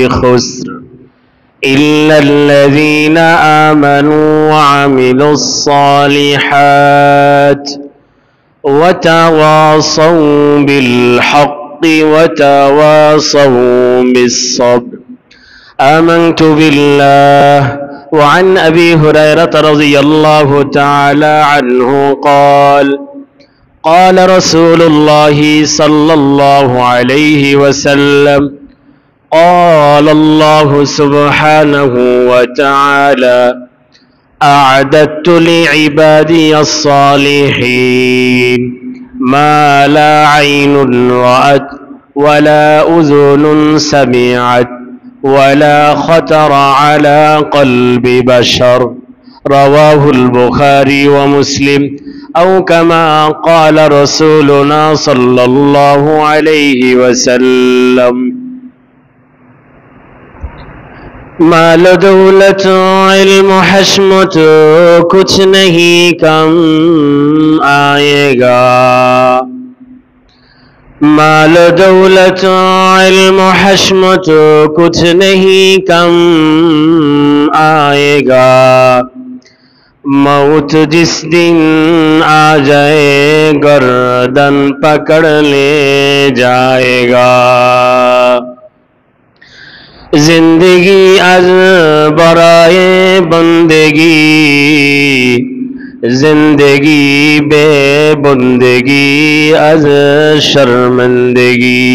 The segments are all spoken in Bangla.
خسر إلا الذين آمنوا وعملوا الصالحات وتواصوا بالحق وتواصوا بالصبر. آمنت بالله. وعن أبي هريرة رضي الله تعالى عنه قال قال رسول الله صلى الله عليه وسلم قال الله سبحانه وتعالى أعددت لعبادي الصالحين ما لا عين رأت ولا أذن سمعت ولا خطر على قلب بشر. رواه البخاري ومسلم أو كما قال رسولنا صلى الله عليه وسلم. माल दौलत इल्म हशमत कुछ नहीं कम आएगा. माल दौलत इल्म हशमत कुछ नहीं कम आएगा. मौत जिस दिन आ जाए गर्दन पकड़ ले जाएगा. जिंदगी अज बराए बंदगी जिंदगी बे बंदगी अज शर्मिंदगी.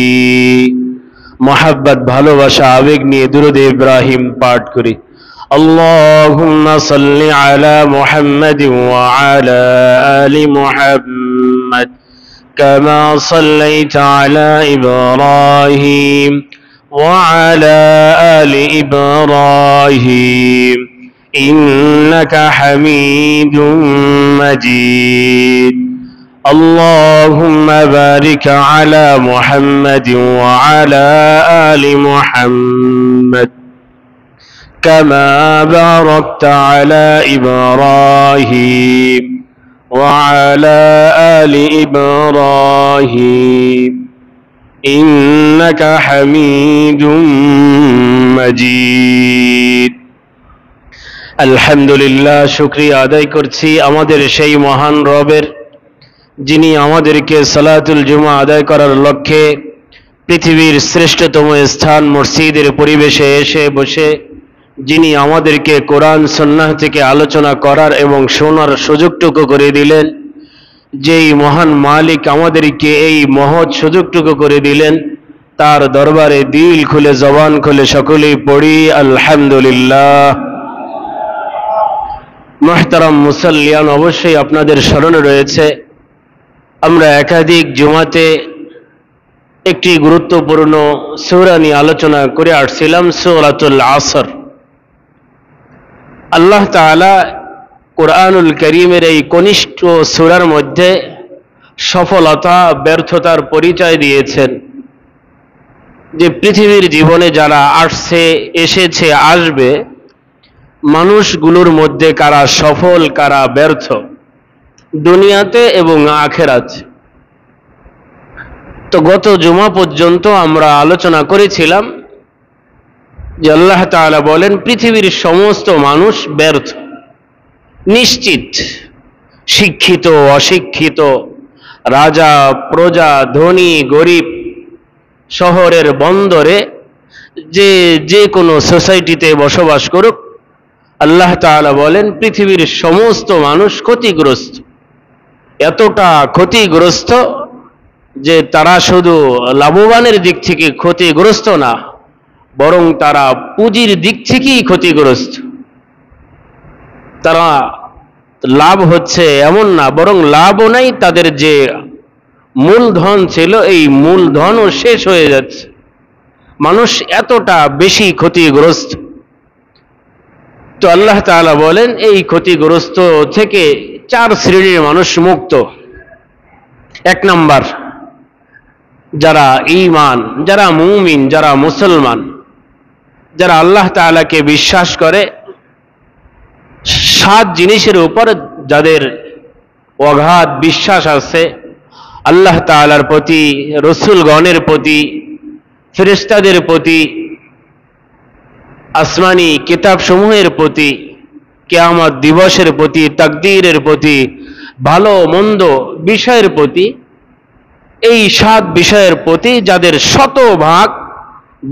मोहब्बत भालोबाशा आवेग निये दुरूद इब्राहिम पाठ करी. अल्लाहुम्मा सल्लि अला मुहम्मद व अला आलि मुहम्मद कमा सल्लैता अला इब्राहिम وعلى آل إبراهيم إنك حميد مجيد. اللهم بارك على محمد وعلى آل محمد كما باركت على إبراهيم وعلى آل إبراهيم إنك حميد مجيد. আলহামদুলিল্লাহ, শুকরিয়া আদায় করছি আমাদের সেই মহান রবের, যিনি আমাদেরকে সালাতুল জুমা আদায় করার লক্ষ্যে পৃথিবীর শ্রেষ্ঠতম স্থান মসজিদের পরিবেশে এসে বসে যিনি আমাদেরকে কোরআন সুন্নাহ থেকে আলোচনা করার এবং শোনার সুযোগটুকু করে দিলেন, যেই মহান মালিক আমাদেরকে এই মহৎ সুযোগটুকু করে দিলেন, তার দরবারে দিল খুলে জবান খুলে সকলেই পড়ি আলহামদুলিল্লাহ। মুহতারাম মুসাল্লিয়ান, অবশ্যই আপনাদের স্মরণে রয়েছে আমরা একাধিক জুমাতে একটি গুরুত্বপূর্ণ সূরা নিয়ে আলোচনা করে আসছিলাম, সূরাতুল আসর। আল্লাহ তাআলা কুরআনুল কারীমের এই কনিষ্ঠ সূরার মধ্যে সফলতা ব্যর্থতার পরিচয় দিয়েছেন, যে পৃথিবীর জীবনে যারা আসছে, এসেছে, আসবে, মানুষগুলোর মধ্যে কারা সফল কারা ব্যর্থ, দুনিয়াতে এবং আখিরাতে। তো গত জুমা পর্যন্ত আমরা আলোচনা করেছিলাম যে আল্লাহ তাআলা বলেন পৃথিবীর সমস্ত মানুষ ব্যর্থ, নিশ্চিত। শিক্ষিত অশিক্ষিত, রাজা প্রজা, ধনী গরিব, শহরের বন্দরে, যে কোনো সোসাইটিতে বসবাস করুক, আল্লাহ তাআলা বলেন পৃথিবীর সমস্ত মানুষ ক্ষতিগ্রস্ত। এতটা ক্ষতিগ্রস্ত যে তারা শুধু লাভবানের দিক থেকে ক্ষতিগ্রস্ত না, বরং তারা পুঁজির দিক থেকেই ক্ষতিগ্রস্ত। তারা লাভ হচ্ছে এমন না, বরং লাভও নাই, তাদের যে মূলধন ছিল এই মূলধনও শেষ হয়ে যাচ্ছে। মানুষ এতটা বেশি ক্ষতিগ্রস্ত। তো আল্লাহ তাআলা বলেন এই ক্ষতিগ্রস্ত থেকে 4 শ্রেণীর মানুষ মুক্ত। 1 নাম্বার, যারা ঈমান, যারা মুমিন, যারা মুসলমান, যারা আল্লাহ তাআলাকে বিশ্বাস করে, 7 জিনিসের উপর যাদের অগাধ বিশ্বাস আছে, আল্লাহ তাআলার প্রতি, রসুলগণের প্রতি, ফেরেশতাদের প্রতি, আসমানি কিতাব সমূহের প্রতি, কিয়ামত দিবসের প্রতি, তাকদীরের প্রতি, ভালো মন্দ বিষয়ের প্রতি, এই 7 বিষয়ের প্রতি যাদের শতভাগ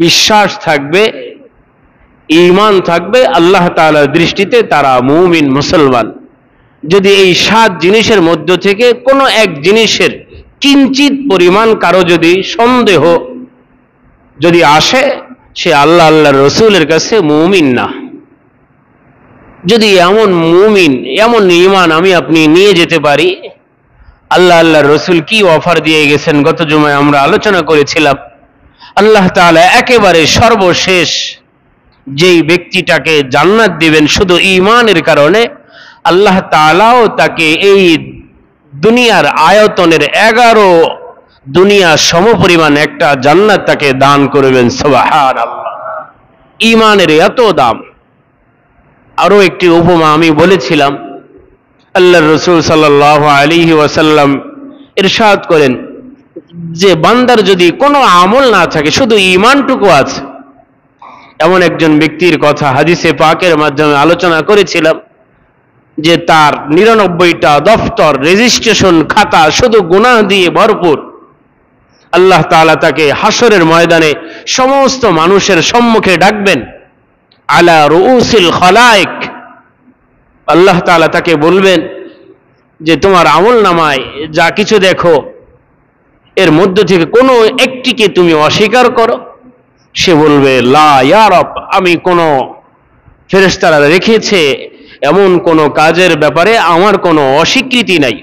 বিশ্বাস থাকবে, ঈমান থাকবে, আল্লাহ তাআলার দৃষ্টিতে তারা মুমিন মুসলমান। যদি এই 7 জিনিসের মধ্য থেকে কোনো এক জিনিসের কিঞ্চিত পরিমাণ কারো যদি সন্দেহ যদি আসে, সে আল্লাহর রসুলের কাছে মুমিন না। যদি এমন মুমিন, এমন ঈমান আমি আপনি নিয়ে যেতে পারি, আল্লাহর রসুল কি অফার দিয়ে গেছেন গত জুমায় আমরা আলোচনা করেছিলাম। আল্লাহ তাআলা একেবারে সর্বশেষ যেই ব্যক্তিটাকে জান্নাত দিবেন শুধু ঈমানের কারণে, আল্লাহ তাআলাও তাকে এই দুনিয়ার আয়তনের 11 দুনিয়া সমপরিমাণ একটা জান্নাত তাকে দান করবেন। সুবহানাল্লাহ, ঈমানের এত দাম। আরো একটি উপমা আমি বলেছিলাম, আল্লাহর রাসূল সাল্লাল্লাহু আলাইহি ওয়াসাল্লাম ইরশাদ করেন যে বান্দার যদি কোনো আমল না থাকে, শুধু ঈমানটুকু আছে, এমন একজন ব্যক্তির কথা হাদিসে পাকের মাধ্যমে আলোচনা করেছিলাম যে তার 99টা দফতর, রেজিস্ট্রেশন খাতা শুধু গুনাহ দিয়ে ভরপুর। আল্লাহ তাআলা তাকে হাসরের ময়দানে সমস্ত মানুষের সম্মুখে ডাকবেন, আলা রুউসিল খালায়েক। আল্লাহ তাআলা তাকে বলবেন যে তোমার আমল নামায় যা কিছু দেখো, এর মধ্য থেকে কোনো একটিকে তুমি অস্বীকার করো। সে বলবে লা ইয়া রব, আমি কোনো ফেরেশতারা রেখেছে এমন কোনো কাজের ব্যাপারে আমার কোনো অস্বীকৃতি নাই।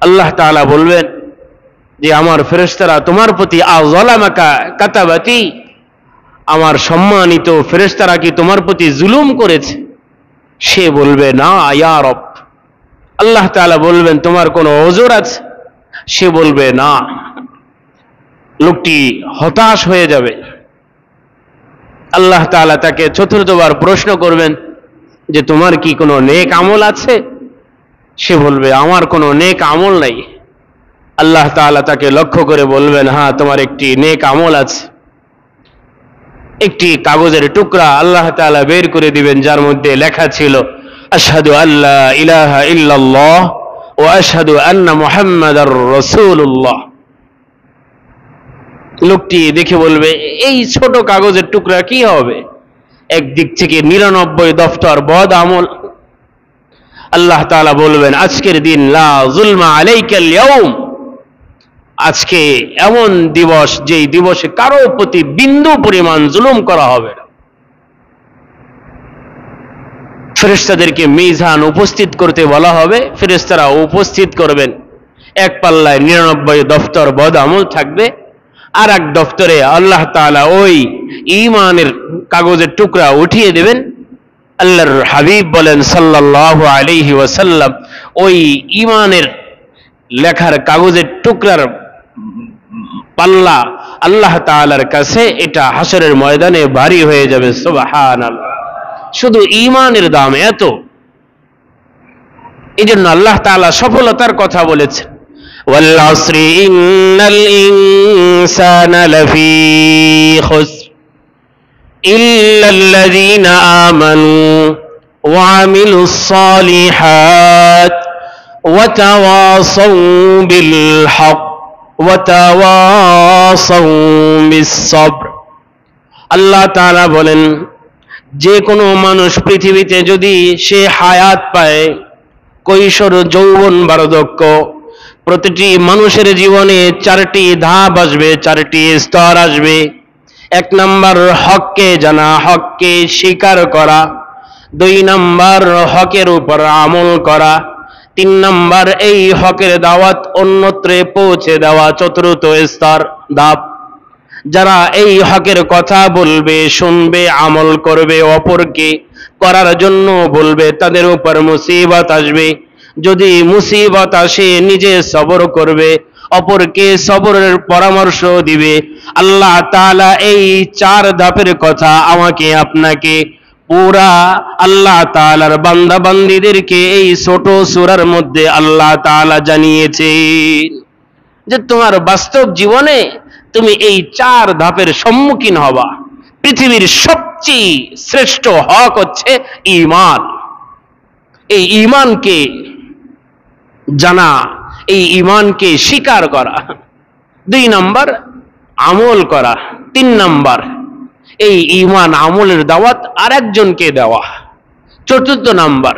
আল্লাহ তাআলা বলবেন যে আমার ফেরেশতারা তোমার প্রতি আযলামাকা কাতাবাতি, আমার সম্মানিত ফেরেশতারা কি তোমার প্রতি জুলুম করেছে? সে বলবে না ইয়া রব। আল্লাহ তাআলা বলবেন তোমার কোনো ওজর আছে? সে বলবে না। লোকটি হতাশ হয়ে যাবে। আল্লাহ তাআলা তাকে চতুর্থবার প্রশ্ন করবেন যে তোমার কি কোনো নেক আমল আছে? সে বলবে আমার কোনো নেক আমল নাই। আল্লাহ তাআলা তাকে লক্ষ্য করে বলবেন হ্যাঁ, তোমার একটি নেক আমল আছে। একটি কাগজের টুকরা আল্লাহ তাআলা বের করে দিবেন, যার মধ্যে লেখা ছিল আশহাদু আল্লা ইলাহা ইল্লাল্লাহ ওয়া আশহাদু আন্না মুহাম্মাদার রাসূলুল্লাহ। লোকটি দেখে বলবে এই ছোট কাগজের টুকরা কি হবে? একদিক থেকে 99 দফতর বদ আমল। আল্লাহ তাআলা বলবেন আজকের দিন লা যুলমা আলাইকাল ইয়াউম, আজকে এমন দিবস যেই দিবসে কারো প্রতি বিন্দু পরিমাণ জুলুম করা হবে না। ফেরেশতাদেরকে মিজান উপস্থিত করতে বলা হবে, ফেরেশতারা উপস্থিত করবেন। এক পাল্লায় 99 দফতর বদ আমল থাকবে, আর এক দফতরে আল্লাহ তাআলা ওই ঈমানের কাগজের টুকরা উঠিয়ে দেবেন। আল্লাহর হাবিব বলেন সাল্লাল্লাহু আলাইহি ওয়াসাল্লাম, ওই ঈমানের লেখার কাগজের টুকরার পাল্লা আল্লাহ তাআলার কাছে এটা হাসরের ময়দানে ভারী হয়ে যাবে। সুবহানাল্লাহ, শুধু ঈমানের দাম এত। এজন্য আল্লাহ তাআলা সফলতার কথা বলেছেন, ওয়াল আসরি ইন্নাল ইনসানা লাফি খুসর ইল্লাল্লাযীনা আমানু ওয়া আমিলুস সালিহাত ওয়া তাওয়াসাউ বিল হক ওয়া তাওয়াসাউ বিস সবর। আল্লাহ তাআলা বলেন যে কোনো মানুষ পৃথিবীতে যদি সে হায়াত পায়, কৈশোর যৌবন বার্ধক্য, প্রতিটি মানুষের জীবনে 4টি ধাপ আসবে, 4টি স্তর আসবে। 1 নাম্বার হককে জানা, হককে স্বীকার করা। 2 নাম্বার হকের উপর আমল করা। 3 নাম্বার এই হকের দাওয়াত অন্যত্রে পৌঁছে দেওয়া। 4র্থ স্তর ধাপ, যারা এই হকের কথা বলবে, শুনবে, আমল করবে, অপরকে করার জন্য বলবে, তাদের উপর মুসিবত আসবে। যদি মুসিবত আসে নিজে সবর করবে, অপরকে সবরের পরামর্শ দিবে। আল্লাহ তাআলা এই 4 ধাপের কথা আমাকে আপনাকে পুরা আল্লাহ তাআলার বান্দা বান্দীদেরকে এই ছোট সূরার মধ্যে আল্লাহ তাআলা জানিয়েছে যে তোমার বাস্তব জীবনে তুমি এই 4 ধাপের সম্মুখীন হবা। পৃথিবীর সবচেয়ে শ্রেষ্ঠ হক হচ্ছে ঈমান। এই ঈমানকে জানা, এই ঈমানকে স্বীকার করা। 2 নাম্বার আমল করা। 3 নাম্বার এই ঈমান আমলের দাওয়াত আরেকজনকে দেওয়া। 4th নাম্বার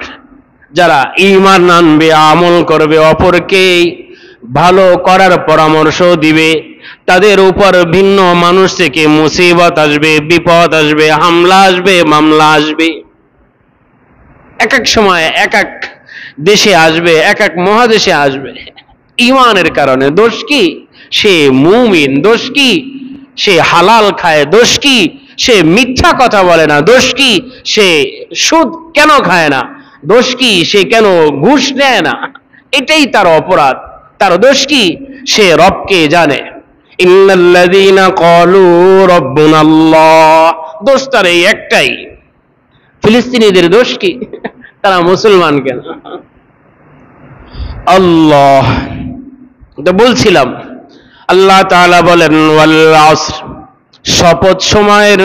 যারা ঈমান আনবে, আমল করবে, অপরকে ভালো করার পরামর্শ দিবে, তাদের উপর ভিন্ন মানুষ থেকে মুসিবত আসবে, বিপদ আসবে, হামলা আসবে, মামলা আসবে। এক এক সময় এক এক দেশে আসবে, এক এক মহাদেশে আসবে। ঈমানের কারণে। দোষ কি? সে মুমিন। দোষ কি? সে হালাল খায়। দোষ কি? সে মিথ্যা কথা বলে না। দোষ কি? সে সুদ কেন খায় না? দোষ কি? সে কেন ঘুষ নেয় না? এটাই তার অপরাধ। তার দোষ কি? সে রবকে জানে। ইন্নাল্লাযীনা ক্বালু রাব্বুনাল্লাহ, দোষ তার এই একটাই। ফিলিস্তিনিদের দোষ কি? তারা মুসলমান কেন? আল্লাহ তো বলছিলাম, আল্লাহ তাআলা বলেন ওয়াল আসর, শপথ সময়ের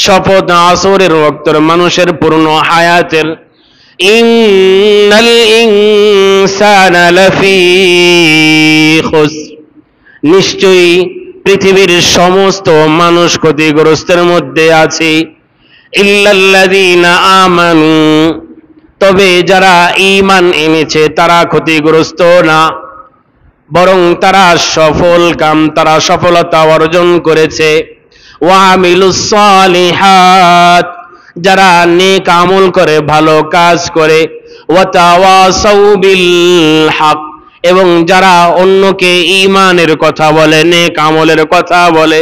শপথ, আসরের ওয়াক্তের, মানুষের পূর্ণ হায়াতের। ইন্নাল ইনসানা লাফি খুসর, নিশ্চয়ই পৃথিবীর সমস্ত মানুষ ক্ষতিগ্রস্তের মধ্যে আছে। ইল্লাল্লাযীনা আমানু, তবে যারা ঈমান এনেছে তারা ক্ষতিগ্রস্ত না, বরং তারা সফল কাম, তারা সফলতা অর্জন করেছে। ওয়া আমিলুস সালিহাত, যারা নেক আমল করে, ভালো কাজ করে। ওয়া তাওয়াসাউ বিল হক, এবং যারা অন্যকে ঈমানের কথা বলে, নেক আমলের কথা বলে।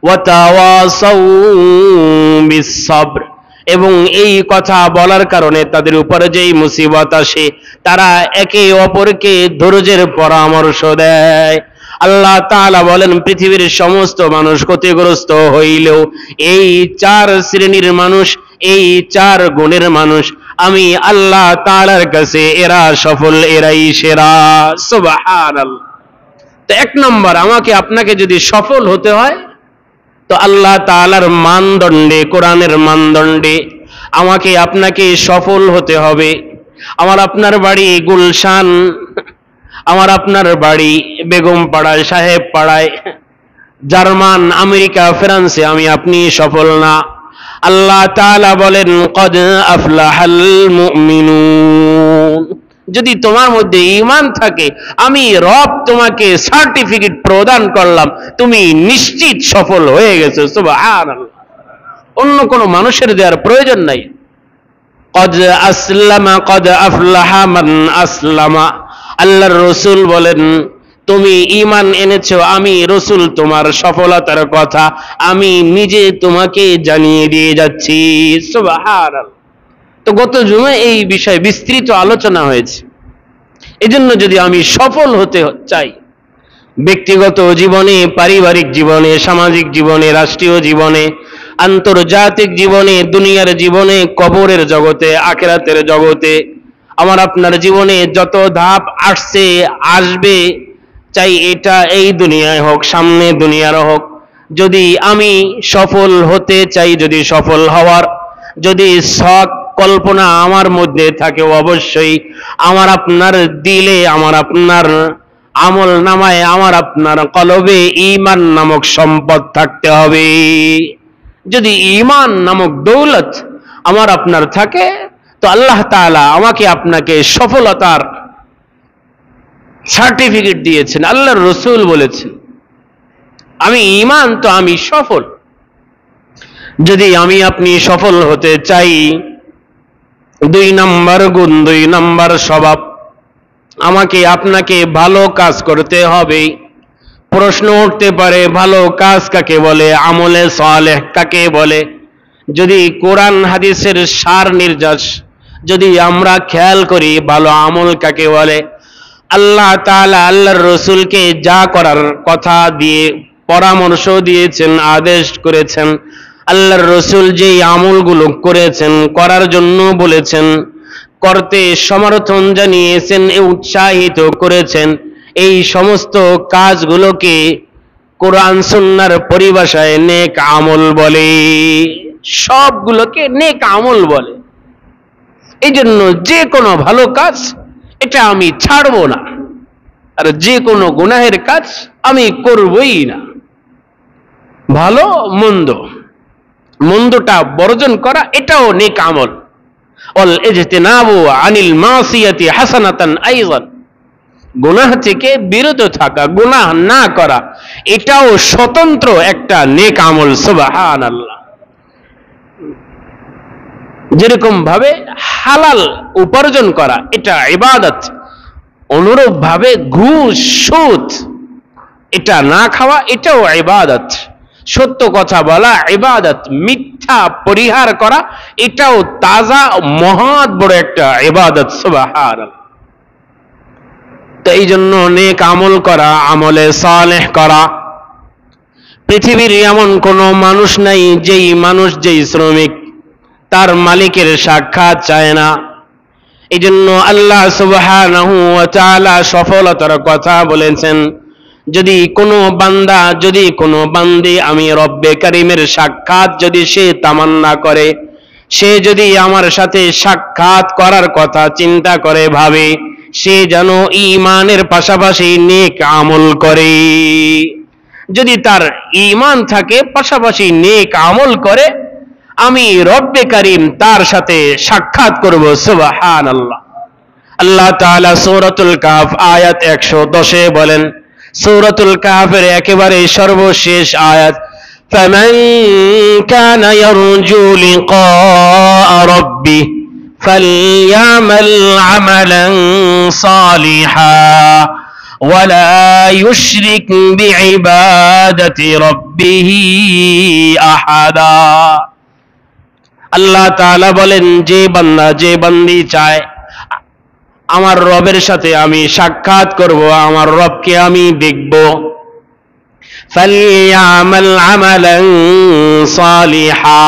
ওয়া তাওয়াসাউ বিস সাবর, এবং এই কথা বলার কারণে তাদের উপরে যেই মুসিবত আসে তারা একে অপরকে ধৈর্যের পরামর্শ দেয়। আল্লাহ তাআলা বলেন পৃথিবীর সমস্ত মানুষ ক্ষতিগ্রস্ত হইলেও এই 4 শ্রেণীর মানুষ, এই 4 গুণের মানুষ, আমি আল্লাহ তাআলার কাছে এরা সফল, এরাই সেরা। সুবহানাল্লাহ। তো 1 নম্বর, আমাকে আপনাকে যদি সফল হতে হয় তো আল্লাহ তাআলার মানদণ্ডে, কোরআনের মানদণ্ডে আমাকে আপনাকে সফল হতে হবে। আমার আপনার বাড়ি গুলশান, আমার আপনার বাড়ি বেগম পাড়ায়, সাহেব পাড়ায়, জার্মান, আমেরিকা, ফ্রান্সে আমি আপনি সফল না। আল্লাহ তাআলা বলেন কদ আফলাহাল মুমিনুন, যদি তোমার মধ্যে ঈমান থাকে, আমি রব তোমাকে সার্টিফিকেট প্রদান করলাম, তুমি নিশ্চিত সফল হয়ে গেছো। সুবহানাল্লাহ। অন্য কোনো মানুষের দেওয়ার প্রয়োজন নাই। কদ আসলামা কদ আফলাহা মান আসলামা, আল্লাহর রাসূল বলেন তুমি ঈমান এনেছো, আমি রাসূল তোমার সফলতার কথা আমি নিজে তোমাকে জানিয়ে দিয়ে যাচ্ছি। সুবহানাল্লাহ। তো গত জুমায় এই বিষয়ে বিস্তৃত আলোচনা হয়েছে। এজন্য যদি আমি সফল হতে চাই, ব্যক্তিগত জীবনে, পারিবারিক জীবনে, সামাজিক জীবনে, রাষ্ট্রীয় জীবনে, আন্তর্জাতিক জীবনে, দুনিয়ার জীবনে, কবরের জগতে, আখিরাতের জগতে, আমার আপনার জীবনে যত ধাপ আসছে, আসবে, চাই এটা এই দুনিয়ায় হোক, সামনে দুনিয়ার হোক, যদি আমি সফল হতে চাই, যদি সফল হওয়ার যদি শখ কল্পনা আমার মধ্যে থাকে, অবশ্যই আমার আপনার দিলে, আমার আপনার আমল নামায়, আমার আপনার কলবে ঈমান নামক সম্পদ থাকতে হবে। যদি ঈমান নামক দৌলত আমার আপনার থাকে তো আল্লাহ তাআলা আমাকে আপনাকে সফলতার সার্টিফিকেট দিয়েছেন। আল্লাহর রাসূল বলেছেন আমি ঈমান তো আমি সফল। যদি আমি আপনি সফল হতে চাই, 2 নম্বর গুণ, 2 নম্বর স্বভাব, আমাকে আপনাকে ভালো কাজ করতে হবে। প্রশ্ন উঠতে পারে ভালো কাজ কাকে বলে, আমলে সালেহ কাকে বলে? যদি কোরআন হাদিসের সার নির্যাস যদি আমরা খেয়াল করি, ভালো আমল কাকে বলে? আল্লাহ তাআলা আল্লাহর রাসূলকে যা করার কথা দিয়ে পরামর্শ দিয়েছেন, আদেশ করেছেন, আল্লাহর রাসূল যেই আমলগুলো করেছেন, করার জন্য বলেছেন, করতে সমর্থন জানিয়েছেন, উৎসাহিত করেছেন, এই সমস্ত কাজগুলোকে কোরআন সুন্নাহর পরিভাষায় নেক আমল বলে, সবগুলোকে নেক আমল বলে। এই জন্য যে কোনো ভালো কাজ এটা আমি ছাড়বো না, আর যে কোনো গুনাহের কাজ আমি করবই না। ভালো মন্দ, মন্দটা বর্জন করা এটাও নেক আমল। ওয়াল ইজতিনাবু আনিল মাসিয়াতি হাসানাতান আইযান, গুনাহ থেকে বিরত থাকা, গুনাহ না করা এটাও স্বতন্ত্র একটা নেক আমল। সুবহানাল্লাহ। যেরকম ভাবে হালাল উপার্জন করা এটা ইবাদত, অনুরূপ ভাবে ঘুষ সুদ এটা না খাওয়া এটাও ইবাদত। সত্য কথা বলা ইবাদত, মিথ্যা পরিহার করা এটাও তাজা মহৎ বড় একটা ইবাদত। সুবহানাল্লাহ। তো এই জন্য নেক আমল করা, আমলে সালেহ করা। পৃথিবীর এমন কোন মানুষ নাই যেই মানুষ, যেই শ্রমিক তার মালিকের সাক্ষাৎ চায় না। এই জন্য আল্লাহ সুবহানাহু ওয়া তাআলা সফলতার কথা বলেছেন, যদি কোনো বান্দা, যদি কোনো বান্দি আমি রব্বে কারীমের সাক্ষাৎ যদি সে তামান্না করে, সে যদি আমার সাথে সাক্ষাৎ করার কথা চিন্তা করে, ভাবে, সে যেন ঈমানের পাশাপাশি নেক আমল করে। যদি তার ঈমান থাকে পাশাপাশি নেক আমল করে, আমি রব্বে কারীম তার সাথে সাক্ষাৎ করব। সুবহানাল্লাহ। আল্লাহ তাআলা সূরাতুল কাহফ আয়াত 110 বলেন, সূরাতুল কাহফের একেবারে সর্বশেষ আয়াত, ফামান কানা ইয়ারজু লিকাআ রাব্বিহি ফালইয়ামাল আমালান সালিহা ওয়ালা ইউশরিক বিইবাদাতি রাব্বিহি আহাদা। আল্লাহ তাআলা বলেন, যে বান্দা, যে বান্দি চায় আমার রবের সাথে আমি সাক্ষাৎ করব, আমার রবকে আমি দেখব, ফালইয়ামাল আমালান সালিহা,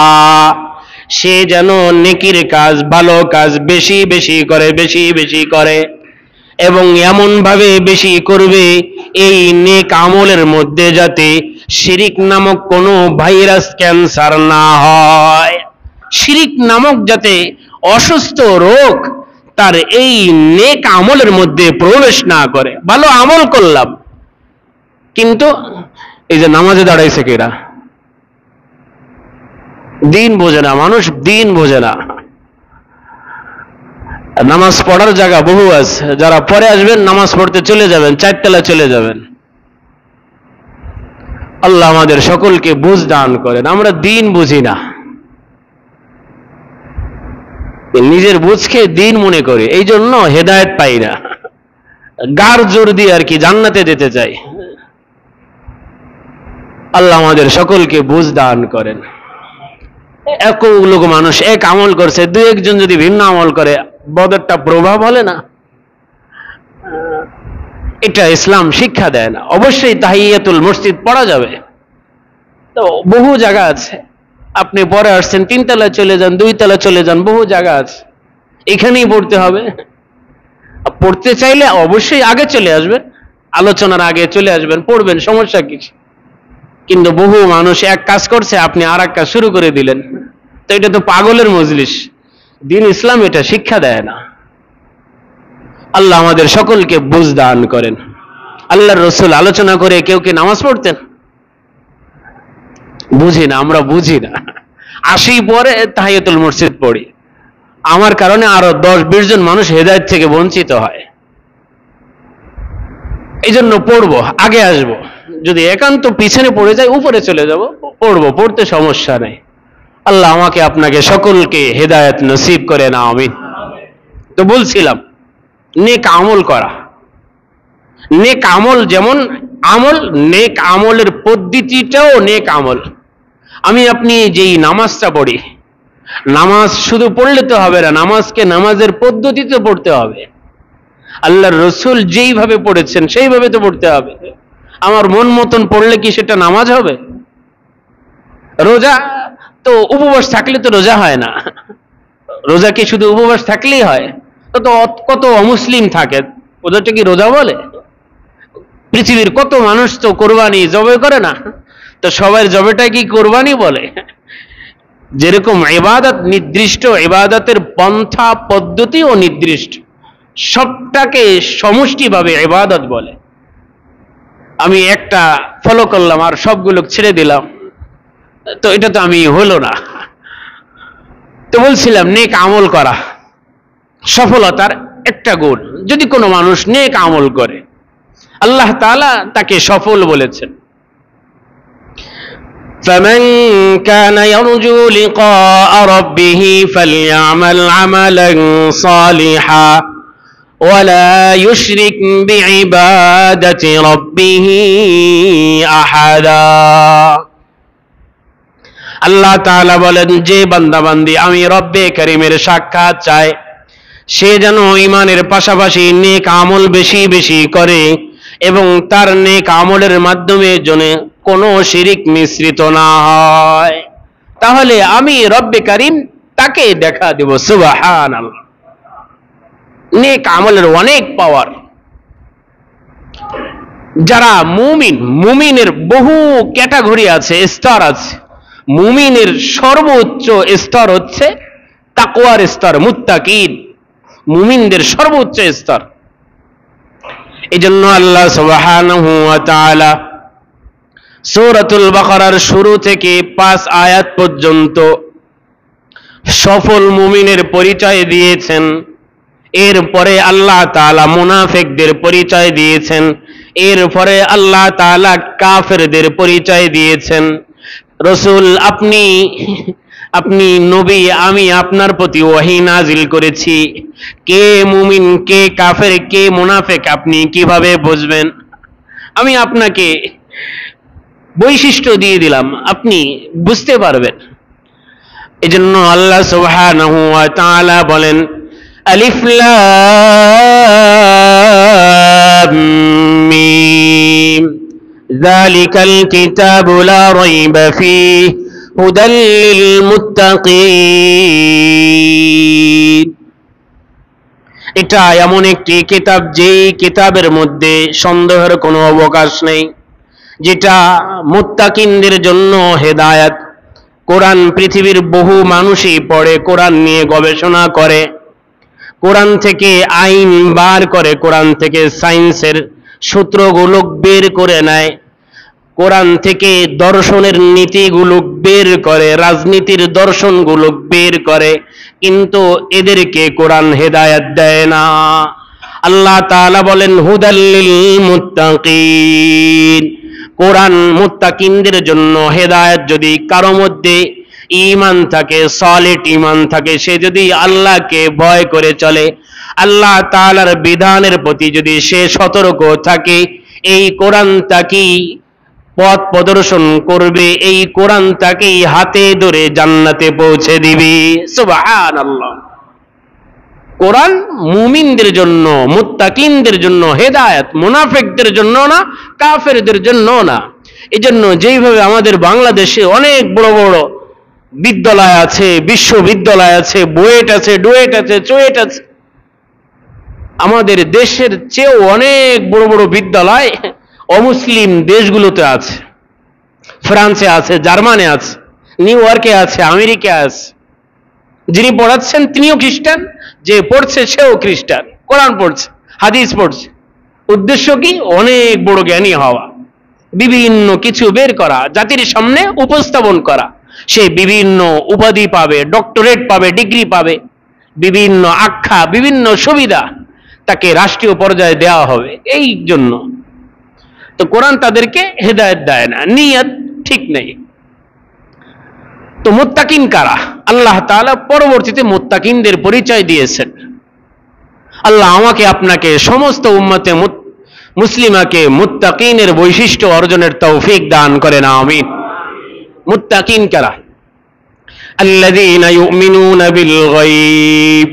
সে যেন নেকির কাজ, ভালো কাজ বেশি বেশি করে, বেশি বেশি করে, এবং এমন ভাবে বেশি করবে এই নেক আমলের মধ্যে যাতে শিরিক নামক কোনো ভাইরাস, ক্যান্সার না হয়, শিরিক নামক যাতে অসুস্থ রোগ তার এই নেক আমলের মধ্যে প্রবেশ না করে। ভালো আমল করলাম, কিন্তু এই যে নামাজে দাঁড়াইছে কেরা, দিন বোঝে না, মানুষ দিন বোঝে না। নামাজ পড়ার জায়গা বহু আছে, যারা পরে আসবেন নামাজ পড়তে চলে যাবেন, 4 তলা চলে যাবেন। আল্লাহ আমাদের সকলকে বুঝ দান করেন। আমরা দিন বুঝি না, নিজের বুঝকে দিন মনে করি, এই জন্য হেদায়েত পাই না, গার জোর দিয়ে আর কি জান্নাতে যেতে চাই। আল্লাহ আমাদের সকলকে বুঝ দান করেন। এক লোক মানুষ এক আমল করছে, 2-1 জন যদি ভিন্ন আমল করে, বদরটা প্রভাব হলে না, এটা ইসলাম শিক্ষা দেয় না। অবশ্যই তাহিয়াতুল মসজিদ পড়া যাবে, তো বহু জায়গা আছে, আপনি পরে আসছেন 3 তলায় চলে যান, 2 তলা চলে যান, বহু জায়গা আছে, এখানেই পড়তে হবে। পড়তে চাইলে অবশ্যই আগে চলে আসবেন, আলোচনার আগে চলে আসবেন, পড়বেন, সমস্যা কিছু। কিন্তু বহু মানুষ এক কাজ করছে, আপনি আর এক কাজ শুরু করে দিলেন, তো এটা তো পাগলের মজলিস। দিন ইসলাম এটা শিক্ষা দেয় না। আল্লাহ আমাদের সকলকে বুঝ দান করেন। আল্লাহর রাসূল আলোচনা করে কেউ কি নামাজ পড়তেন? বুঝি না, আমরা বুঝি না। আসি পরে তাহিয়াতুল মসজিদ পড়ি, আমার কারণে আরো 10-20 জন মানুষ হেদায়েত থেকে বঞ্চিত হয়। এই জন্য পড়বো, আগে আসবো, যদি একান্ত পিছনে পড়ে যায় উপরে চলে যাব, পড়বো, পড়তে সমস্যা নেই। আল্লাহ আমাকে আপনাকে সকলকে হেদায়েত নসিব করে না, আমিন। তো বলছিলাম নেক আমল করা, নেক আমল যেমন আমল, নেক আমলের পদ্ধতিটাও নেক আমল। আমি আপনি যেই নামাজটা পড়ি, নামাজ শুধু পড়লে তো হবে না, নামাজকে নামাজের পদ্ধতিতে পড়তে হবে। আল্লাহর রাসূল যেইভাবে পড়েছেন সেইভাবে তো পড়তে হবে। আমার মন মতন পড়লে কি সেটা নামাজ হবে? রোজা তো উপবাস থাকলে তো রোজা হয় না, রোজা কি শুধু উপবাস থাকলেই হয়? তো কত অমুসলিম থাকে, ওদেরটা কি রোজা বলে? পৃথিবীর কত মানুষ তো কোরবানি জবে করে না, তো সবার জবেটা কি কোরবানি বলে? যেরকম ইবাদত নির্দিষ্ট, ইবাদতের পন্থা পদ্ধতিও নির্দিষ্ট, সবটাকে সমষ্টিভাবে ইবাদত বলে। আমি একটা ফলো করলাম আর সবগুলো ছেড়ে দিলাম, তো এটা তো আমি হলো না। তো বলছিলাম নেক আমল করা সফলতার একটা গুণ। যদি কোনো মানুষ নেক আমল করে, আল্লাহ তাআলা তাকে সফল বলেছেন। فمن كان يرجو لقاء ربه فليعمل عملا صالحا ولا يشرك بعبادة ربه أحدا। আল্লাহ তাআলা বলেন, যে বান্দাবান্দি আমি রব্বে করিমের সাক্ষাৎ চায়, সে যেন ঈমানের পাশাপাশি নেক আমল বেশি বেশি করে এবং তার নেক আমলের মাধ্যমে যেন কোনো শিরিক মিশ্রিত না হয়, তাহলে আমি রব্বে করিম তাকে দেখা দেব। সুবহানাল্লাহ। নেক আমলের অনেক পাওয়ার। যারা মুমিন, মুমিনের বহু ক্যাটাগরি আছে, স্তর আছে। মুমিনের সর্বোচ্চ স্তর হচ্ছে তাকওয়ার স্তর, মুত্তাকিন, মুমিনদের সর্বোচ্চ স্তর। এজন্য আল্লাহ সুবহানাহু ওয়া তাআলা সূরাতুল বাকারার শুরু থেকে 5 আয়াত পর্যন্ত সফল মুমিনের পরিচয় দিয়েছেন। এরপরে আল্লাহ তাআলা মুনাফিকদের পরিচয় দিয়েছেন। এরপরে আল্লাহ তাআলা কাফেরদের পরিচয় দিয়েছেন। রাসূল, আপনি নবী, আমি আপনার প্রতি ওহী নাজিল করেছি, কে মুমিন কে কাফের কে মুনাফিক আপনি কিভাবে বুঝবেন? আমি আপনাকে বৈশিষ্ট্য দিয়ে দিলাম, আপনি বুঝতে পারবেন। এজন্য আল্লাহ সুবহানাহু ওয়া তাআলা বলেন, আলিফ লাম মিম যালিকাল কিতাবু লা রাইবা ফীহি হুদাল লিল মুত্তাকিন। এটা এমন একটি কিতাব, যেই কিতাবের মধ্যে সন্দেহের কোনো অবকাশ নেই, যেটা মুত্তাকিনদের জন্য হেদায়েত। কোরআন পৃথিবীর বহু মানুষই পড়ে, কোরআন নিয়ে গবেষণা করে, কোরআন থেকে আইন বার করে, কোরআন থেকে সায়েন্সের সূত্রগুলো বের করে নেয়, কোরআন থেকে দর্শনের নীতিগুলো বের করে, রাজনীতির দর্শনগুলো বের করে, কিন্তু এদেরকে কোরআন হেদায়েত দেয় না। আল্লাহ তাআলা বলেন, হুদাল লিল মুত্তাকিন। কোরআন মুত্তাকিনদের জন্য হেদায়েত। যদি কারো মধ্যে ঈমান থাকে, সলিড ঈমান থাকে, সে যদি আল্লাহকে ভয় করে চলে, আল্লাহ তাআলার বিধানের প্রতি যদি সে সতর্ক থাকে, এই কোরআন তাকেই পথ প্রদর্শন করবে, এই কোরআন তাকেই হাতে ধরে জান্নাতে পৌঁছে দিবে। সুবহানাল্লাহ। কোরআন মুমিনদের জন্য, মুত্তাকিনদের জন্য হেদায়েত, মুনাফিকদের জন্য না, কাফেরদের জন্য না। এজন্য যেইভাবে আমাদের বাংলাদেশে অনেক বড় বড় বিদ্যালয় আছে, বিশ্ববিদ্যালয় আছে, বুয়েট আছে, ডুয়েট আছে, চুয়েট আছে, আমাদের দেশের চেয়েও অনেক বড় বড় বিদ্যালয় অমুসলিম দেশগুলোতে আছে। ফ্রান্সে আছে, জার্মানে আছে, নিউ ইয়র্কে আছে, আমেরিকা আছে। যিনি পড়াচ্ছেন তিনিও খ্রিস্টান, যে পড়ছে সেও খ্রিস্টান, কোরআন পড়ছে, হাদিস পড়ছে। উদ্দেশ্য কি? অনেক বড় জ্ঞানী হওয়া, বিভিন্ন কিছু বের করা, জাতির সামনে উপস্থাপন করা। সে বিভিন্ন উপাধি পাবে, ডক্টরেট পাবে, ডিগ্রি পাবে, বিভিন্ন আখ্যা, বিভিন্ন সুবিধা তাকে রাষ্ট্রীয় পর্যায়ে দেওয়া হবে। এই জন্য তো কোরআন তাদেরকে হেদায়েত দেয় না, নিয়ত ঠিক নেই। তো মুত্তাকিন কারা? আল্লাহ তাআলা পরবর্তীতে মুত্তাকিনদের পরিচয় দিয়েছেন। আল্লাহ আমাকে আপনাকে সমস্ত উম্মতে মুসলিমাকে মুত্তাকিনের বৈশিষ্ট্য অর্জনের তৌফিক দান করেন, আমিন। মুত্তাকিন কারা? আল্লাযীনা ইউমিনুনা বিল গায়ব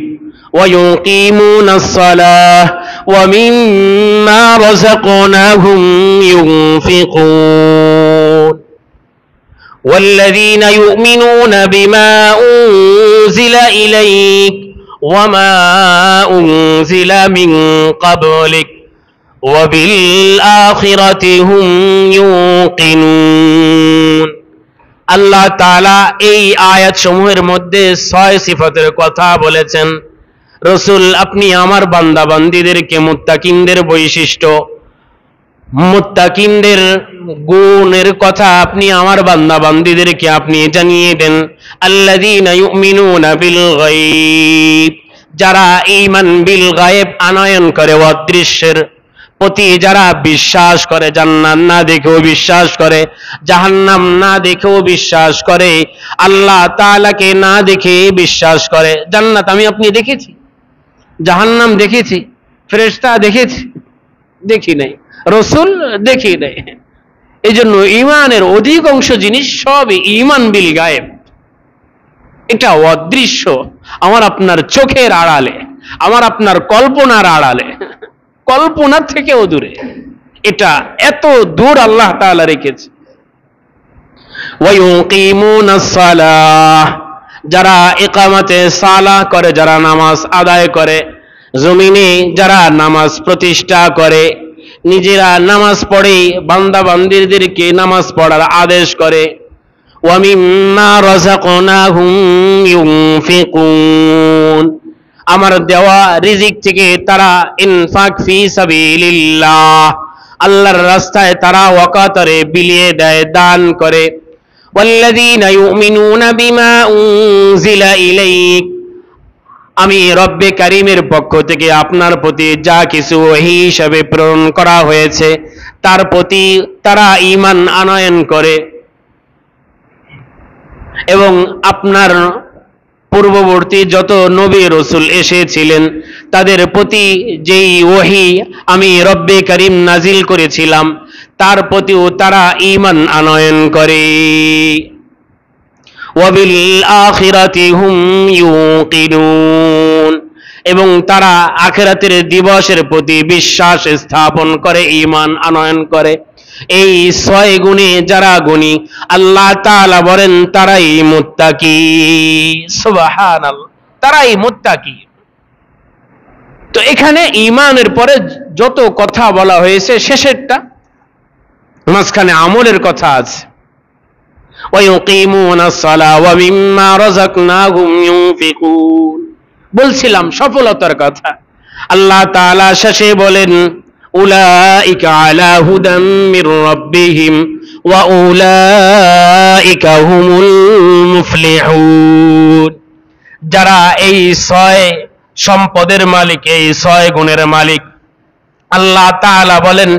ওয়া ইউকিমুনাস সালাহ ওয়া মিম্মা রাযাকনাহুম ইউনফিকুন والذين يؤمنون بما أنزل إليك وما أنزل من قبلك وبالآخرة هم يوقنون আল্লাহ তাআলা এই আয়াত সমূহের মধ্যে 6 সিফাতের কথা বলেছেন। রাসূল, আপনি আমার বান্দা বান্দীদেরকে মুত্তাকিনদের বৈশিষ্ট্য, মুত্তাকিনদের গুণের কথা আপনি আমার বান্দা বান্দীদেরকে আপনি জানিয়ে দেন। আল্লাযীনা ইউমিনুনা বিল গায়ব, যারা ঈমান বিল গায়ব আনয়ন করে, অদৃশ্যের প্রতি যারা বিশ্বাস করে, জান্নাত না দেখেও বিশ্বাস করে, জাহান্নাম না দেখেও বিশ্বাস করে, আল্লাহ তাআলাকে না দেখে বিশ্বাস করে। জান্নাত আমি আপনি দেখেছি, জাহান্নাম দেখেছি, ফেরেশতা দেখেছি? দেখি নাই। রাসূল দেখি নাই। এই জন্য ঈমানের অধিকাংশ জিনিস সবই ঈমান বিল গায়েব, এটা অদৃশ্য, আমার আপনার চোখের আড়ালে, আমার আপনার কল্পনার আড়ালে, কল্পনার থেকেও দূরে, এটা এত দূর আল্লাহ তাআলা রেখেছে। ওয়ায়ুকিমুনাস সালাহ, যারা ইকামাতে সালাহ করে, যারা নামাজ আদায় করে, জমিনে যারা নামাজ প্রতিষ্ঠা করে, নিজেরা নামাজ পড়ে বান্দা বান্দীদেরকে নামাজ পড়ার আদেশ করে। ওয়া মিম্মা রাযাকনাহুম ইউনফিকুন, আমার দেওয়া রিজিক থেকে তারা ইনফাক ফি সাবিলিল্লাহ, আল্লাহর রাস্তায় তারা ওয়াকাতরে বিলিয়ে দেয়, দান করে। ওয়াল্লাযীনা ইউমিনুনা বিমা উনজিলা ইলাইক, আমি রব্বে কারীমের পক্ষ থেকে আপনার প্রতি যা কিছু ওহী হিসাবে প্রেরণ করা হয়েছে তার প্রতি তারা ঈমান আনয়ন করে, এবং আপনার পূর্ববর্তী যত নবী রাসূল এসেছিলেন তাদের প্রতি যেই ওহী আমি রব্বে কারীম নাজিল করেছিলাম তার প্রতিও তারা ঈমান আনয়ন করে। ওয়াবিল আখিরাতি হুম ইউকিনুন, এবং তারা আখিরাতের দিবসের প্রতি বিশ্বাস স্থাপন করে, ঈমান আনয়ন করে। এই 6 গুণে যারা গুণী আল্লাহ তাআলা বলেন তারাই মুত্তাকি। সুবহানাল্লাহ, তারাই মুত্তাকি। তো এখানে ঈমানের পরে যত কথা বলা হয়েছে শেষেরটা, মাঝখানে আমলের কথা আছে। ওয়ায়ুকিমুনাস সালাহ ওয়া মিম্মা রাযাকনাহুম ইউনফিকুন, বলছিলাম সফলতার কথা। আল্লাহ তাআলা শেষে বলেন উলাইকা আলা হুদাম মির রাব্বিহিম ওয়া উলাইকা হুমুল মুফলিহুন, যারা এই 6 সম্পদের মালিক, এই 6 গুণের মালিক, আল্লাহ তাআলা বলেন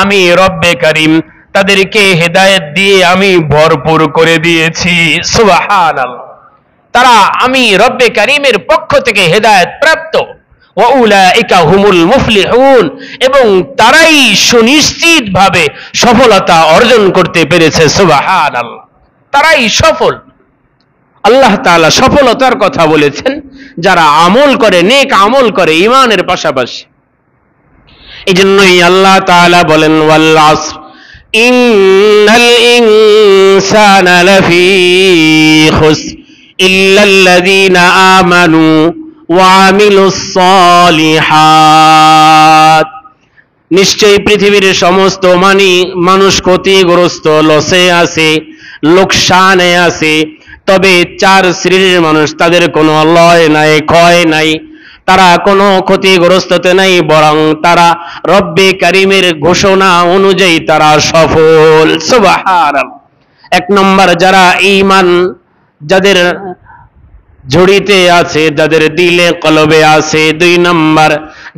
আমি রব্বে কারীম তাদেরকে হেদায়েত দিয়ে আমি ভরপুর করে দিয়েছি। সুবহানাল্লাহ, তারা আমি রব্বে কারীমের পক্ষ থেকে হেদায়েত প্রাপ্ত। ওয়া উলাইকা হুমুল মুফলিহুন, এবং তারাই সুনিশ্চিতভাবে সফলতা অর্জন করতে পেরেছে। সুবহানাল্লাহ, তারাই সফল। আল্লাহ তাআলা সফলতার কথা বলেছেন যারা আমল করে, নেক আমল করে ঈমানের পাশাপাশি। এজন্যই আল্লাহ তাআলা বলেন ওয়াল আসর ইন্নাল ইনসানা লাফি খুসর ইল্লাল্লাযীনা আমানু ওয়া আমিলুস সালিহাত, নিশ্চয়ই পৃথিবীর সমস্ত মানুষ ক্ষতিগ্রস্ত, লসে আছে, লোকসানে আছে, তবে 4 শ্রেণীর মানুষ, তাদের কোনো লয় নাই, ক্ষয় নাই, তারা কোনো ক্ষতিগ্রস্ততে নাই, বরং তারা রব্বে কারীমের ঘোষণা অনুযায়ী তারা সফল। সুবহানাল্লাহ। 1 নম্বর যারা ঈমান যাদের ঝুড়িতে আছে, যাদের দিলে কলবে আছে। 2 নম্বর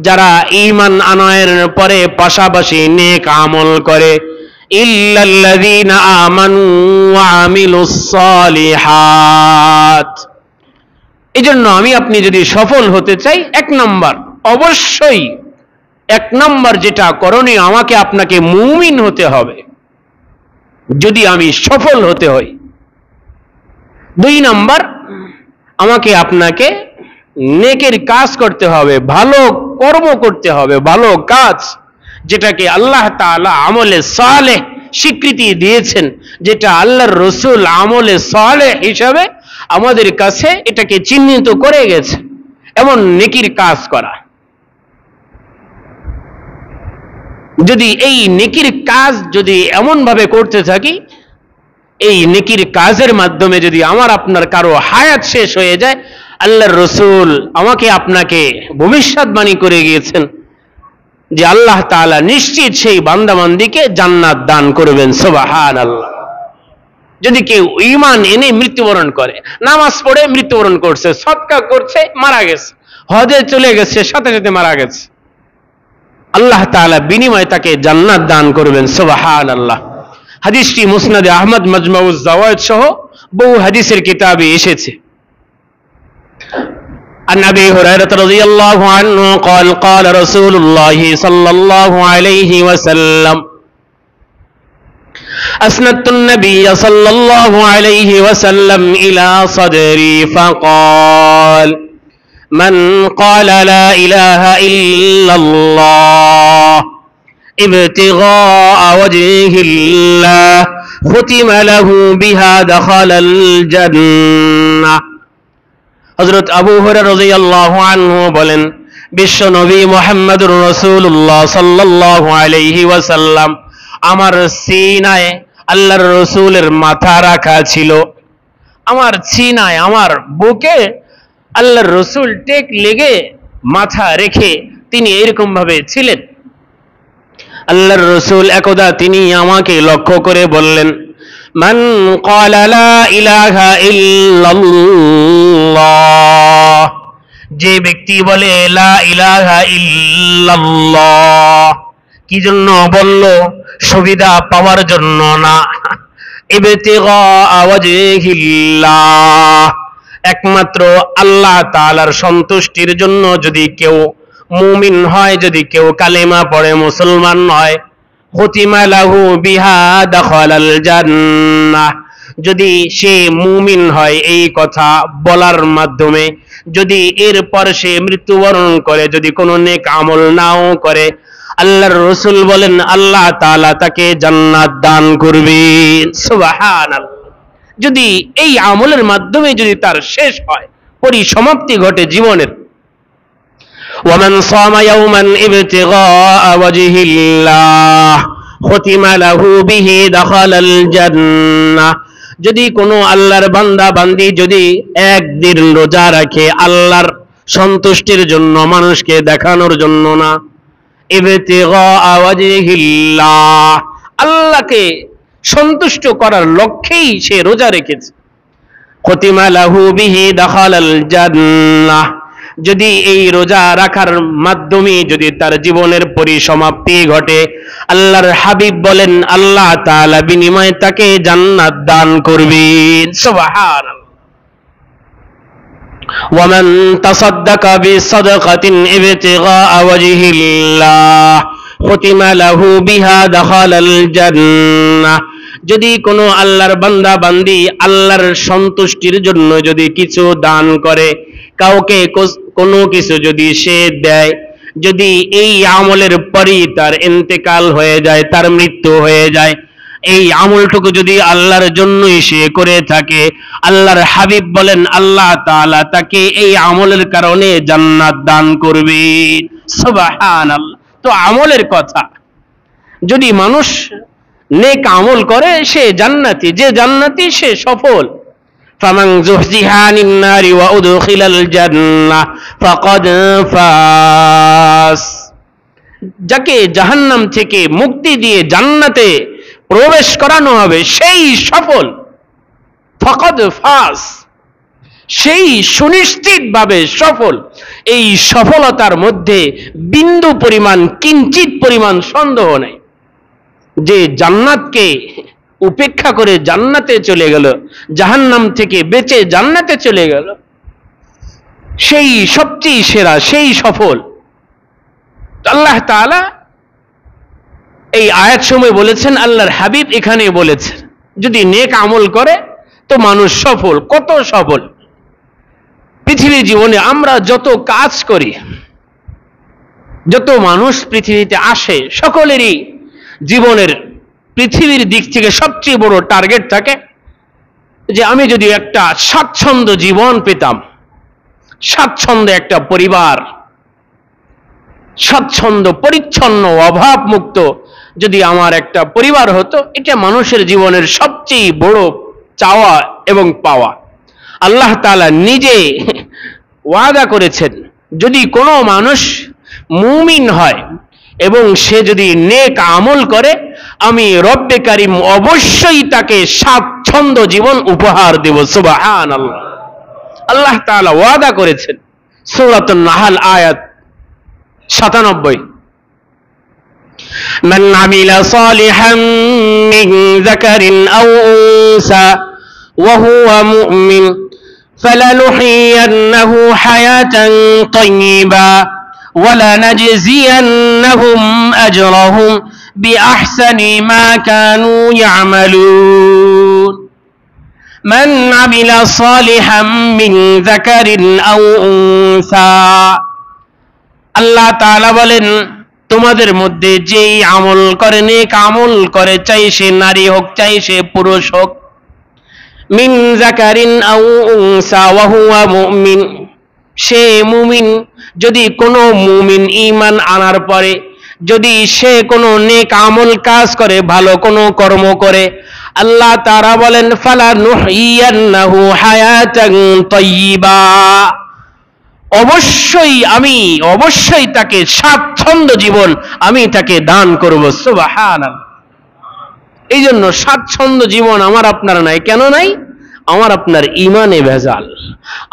যারা ঈমান আনয়নের পরে পাশাপাশি নেক আমল করে। ইল্লাল্লাযীনা আমানু ওয়া আমিলুস সালিহাত। এজন্য আমি আপনি যদি সফল হতে চাই, 1 নম্বর অবশ্যই 1 নম্বর যেটা করণীয়, আমাকে আপনাকে মুমিন হতে হবে যদি আমি সফল হতে হই। 2 নম্বর আমাকে আপনাকে নেকের কাজ করতে হবে, ভালো কর্ম করতে হবে, ভালো কাজ, যেটাকে আল্লাহ তাআলা আমলে সালেহ স্বীকৃতি দিয়েছেন, যেটা আল্লাহর রাসূল আমলে সালেহ হিসাবে আমাদের কাছে এটাকে চিহ্নিত করে গেছে, এমন নেকির কাজ করা। যদি এই নেকির কাজ যদি এমন ভাবে করতে থাকি, এই নেকির কাজের মাধ্যমে যদি আমার আপনার কারো হায়াত শেষ হয়ে যায়, আল্লাহর রাসূল আমাকে আপনাকে ভবিষ্যৎবাণী করে গিয়েছেন যে আল্লাহ তাআলা নিশ্চিত সেই বান্দাবান্দিকে জান্নাত দান করবেন। সুবহানাল্লাহ। যদি কেউ ঈমান এনে মৃত্যুবরণ করে, নামাজ পড়ে মৃত্যুবরণ করছে, সদকা করছে, মারা গেছে, হজে চলে গেছে, সাথে সাথে মারা গেছে, আল্লাহ তাআলা বিনিময়ে তাকে জান্নাত দান করবেন। সুবহানাল্লাহ। হাদিসটি মুসনাদে আহমদ, মাজমাউজ যাওয়ায়েদ সহ বহু হাদিসের কিতাবে এসেছে। عن أبي هريرة رضي الله عنه قال قال رسول الله صلى الله عليه وسلم أسندت النبي صلى الله عليه وسلم إلى صدري فقال من قال لا إله إلا الله ابتغاء وجه الله ختم له بها دخل الجنة। হযরত আবু হুরায়রা রাদিয়াল্লাহু আনহু বলেন, বিশ্ব নবী মুহাম্মদুর রাসূলুল্লাহ সাল্লাল্লাহু আলাইহি ওয়াসাল্লাম আমার সিনায় আল্লাহর রাসূলের মাথা রাখা ছিল। আমার সিনায়, আমার বুকে আল্লাহর রাসূল টেক লেগে মাথা রেখে তিনি এরকম ভাবে ছিলেন। আল্লাহর রাসূল একদা তিনি আমাকে লক্ষ্য করে বললেন, মান ক্বালা লা ইলাহা ইল্লাল্লাহ, যে ব্যক্তি বলে লা ইলাহা ইল্লাল্লাহ, কি জন্য বলল? সুবিধা পাওয়ার জন্য না। ইবতিগা ওয়াজহিল্লাহ, একমাত্র আল্লাহ তাআলার সন্তুষ্টির জন্য যদি কেউ মুমিন হয়, যদি কেউ কালেমা পড়ে মুসলমান হয়, খুতিমা লাহু বিহা দাখালাল জান্নাহ, যদি সে মুমিন হয় এই কথা বলার মাধ্যমে, যদি এরপর সে মৃত্যুবরণ করে, যদি কোনো নেক আমল নাও করে, আল্লাহর রাসূল বলেন আল্লাহ তাআলা তাকে জান্নাত দান করবেন। সুবহানাল্লাহ। যদি এই আমলের মাধ্যমে যদি তার শেষ হয়, পরিসমাপ্তি ঘটে জীবনের। ومن صام يوما ابتغاء وجه الله ختم له به دخل الجنة, যদি কোনো আল্লাহর বান্দা বান্দি যদি একদিন রোজা রাখে আল্লাহর সন্তুষ্টির জন্য, মানুষকে দেখানোর জন্য না, ইবতিগা ওয়াজহিল্লাহ, আল্লাহকে সন্তুষ্ট করার লক্ষ্যেই সে রোজা রেখেছে, খুতিমা লাহু বিহি দাখালাল জান্নাহ, যদি এই রোজা রাখার মাধ্যমে যদি তার জীবনের পরিসমাপ্তি ঘটে, আল্লাহর হাবিব বলেন আল্লাহ তাআলা বিনিময়ে তাকে জান্নাত দান করবেন। সুবহানাল্লাহ। ওয়ামান তাসাদদাকা বিসাদাকাতিন ইবতিগা ওয়াজহিল্লাহ খুতিমা লাহু বিহা দাখালাল জান্নাহ, যদি কোনো আল্লাহর বান্দা বান্দি আল্লাহর সন্তুষ্টির জন্য যদি কিছু দান করে, কাউকে কোনো কিছু যদি সে দেয়, যদি এই আমলের পরই তার ইন্তেকাল হয়ে যায়, তার মৃত্যু হয়ে যায়, এই আমলটুকু যদি আল্লাহর জন্যই সে করে থাকে, আল্লাহর হাবিব বলেন আল্লাহ তাআলা তাকে এই আমলের কারণে জান্নাত দান করবেন। সুবহানাল্লাহ। তো আমলের কথা, যদি মানুষ নেক আমল করে সে জান্নাতি, যে জান্নাতি সে সফল। ফামান যুহজিহা আনিন নারি ওয়া উদখিলাল জান্নাহ ফাকাদ ফাস, যাকে জাহান্নাম থেকে মুক্তি দিয়ে জান্নাতে প্রবেশ করানো হবে সেই সফল। ফাকাদ ফাস, সেই সুনিশ্চিতভাবে সফল। এই সফলতার মধ্যে বিন্দু পরিমাণ, কিঞ্চিত পরিমাণ সন্দেহ নেই। যে জান্নাতকে উপেক্ষা করে জান্নাতে চলে গেল, জাহান্নাম থেকে বেঁচে জান্নাতে চলে গেল, সেই সবচেয়ে সেরা, সেই সফল। আল্লাহ তাআলা এই আয়াত সময় বলেছেন, আল্লাহর হাবিব এখানে বলেছেন, যদি নেক আমল করে তো মানুষ সফল। কত সফল! পৃথিবীর জীবনে আমরা যত কাজ করি, যত মানুষ পৃথিবীতে আসে, সকলেরই জীবনের পৃথিবীর দিক থেকে সবচেয়ে বড় টার্গেট থাকে যে আমি যদি একটা স্বাচ্ছন্দ্য জীবন পেতাম, স্বাচ্ছন্দ্য একটা পরিবার, স্বচ্ছন্দ, পরিচ্ছন্ন, অভাব মুক্ত যদি আমার একটা পরিবার হতো, এটা মানুষের জীবনের সবচেয়ে বড় চাওয়া এবং পাওয়া। আল্লাহ তাআলা নিজে ওয়াদা করেছেন, যদি কোনো মানুষ মুমিন হয় এবং সে যদি নেক আমল করে, আমি রব্বে কারীম অবশ্যই তাকে স্বাচ্ছন্দ্য জীবন উপহার দেব। সুবহানাল্লাহ। আল্লাহ তাআলা ওয়াদা করেছেন, সূরাতুন নাহল আয়াত 97। মান আমিলা সালিহান মিন যাকারিন আও উনসা ওয়া হুয়া মুমিন فلنحيينه حياة طيبة ولنجزينهم أجرهم بأحسن ما كانوا يعملون من عمل صالحا من ذكر أو أنثى আল্লাহ তাআলা বলেন, তোমাদের মধ্যে যেই আমল করে, নেক আমল করে, চাই সে নারী হোক চাই সে পুরুষ হোক, মিন যাকারিন আও উনসা ওয়া হুয়া মুমিন, সে মুমিন, যদি কোনো মুমিন ঈমান আনার পরে যদি সে কোনো নেক আমল কাজ করে, ভালো কোনো কর্ম করে, আল্লাহ তাআলা বলেন ফালানুহইয়ান্নাহু হায়াতান তাইয়্যিবা, অবশ্যই তাকে স্বাচ্ছন্দ্য জীবন আমি তাকে দান করব। সুবহানাল্লাহ। এই জন্য স্বাচ্ছন্দ্য জীবন আমার আপনার নাই। কেন নাই? আমার আপনার ঈমানে ভেজাল,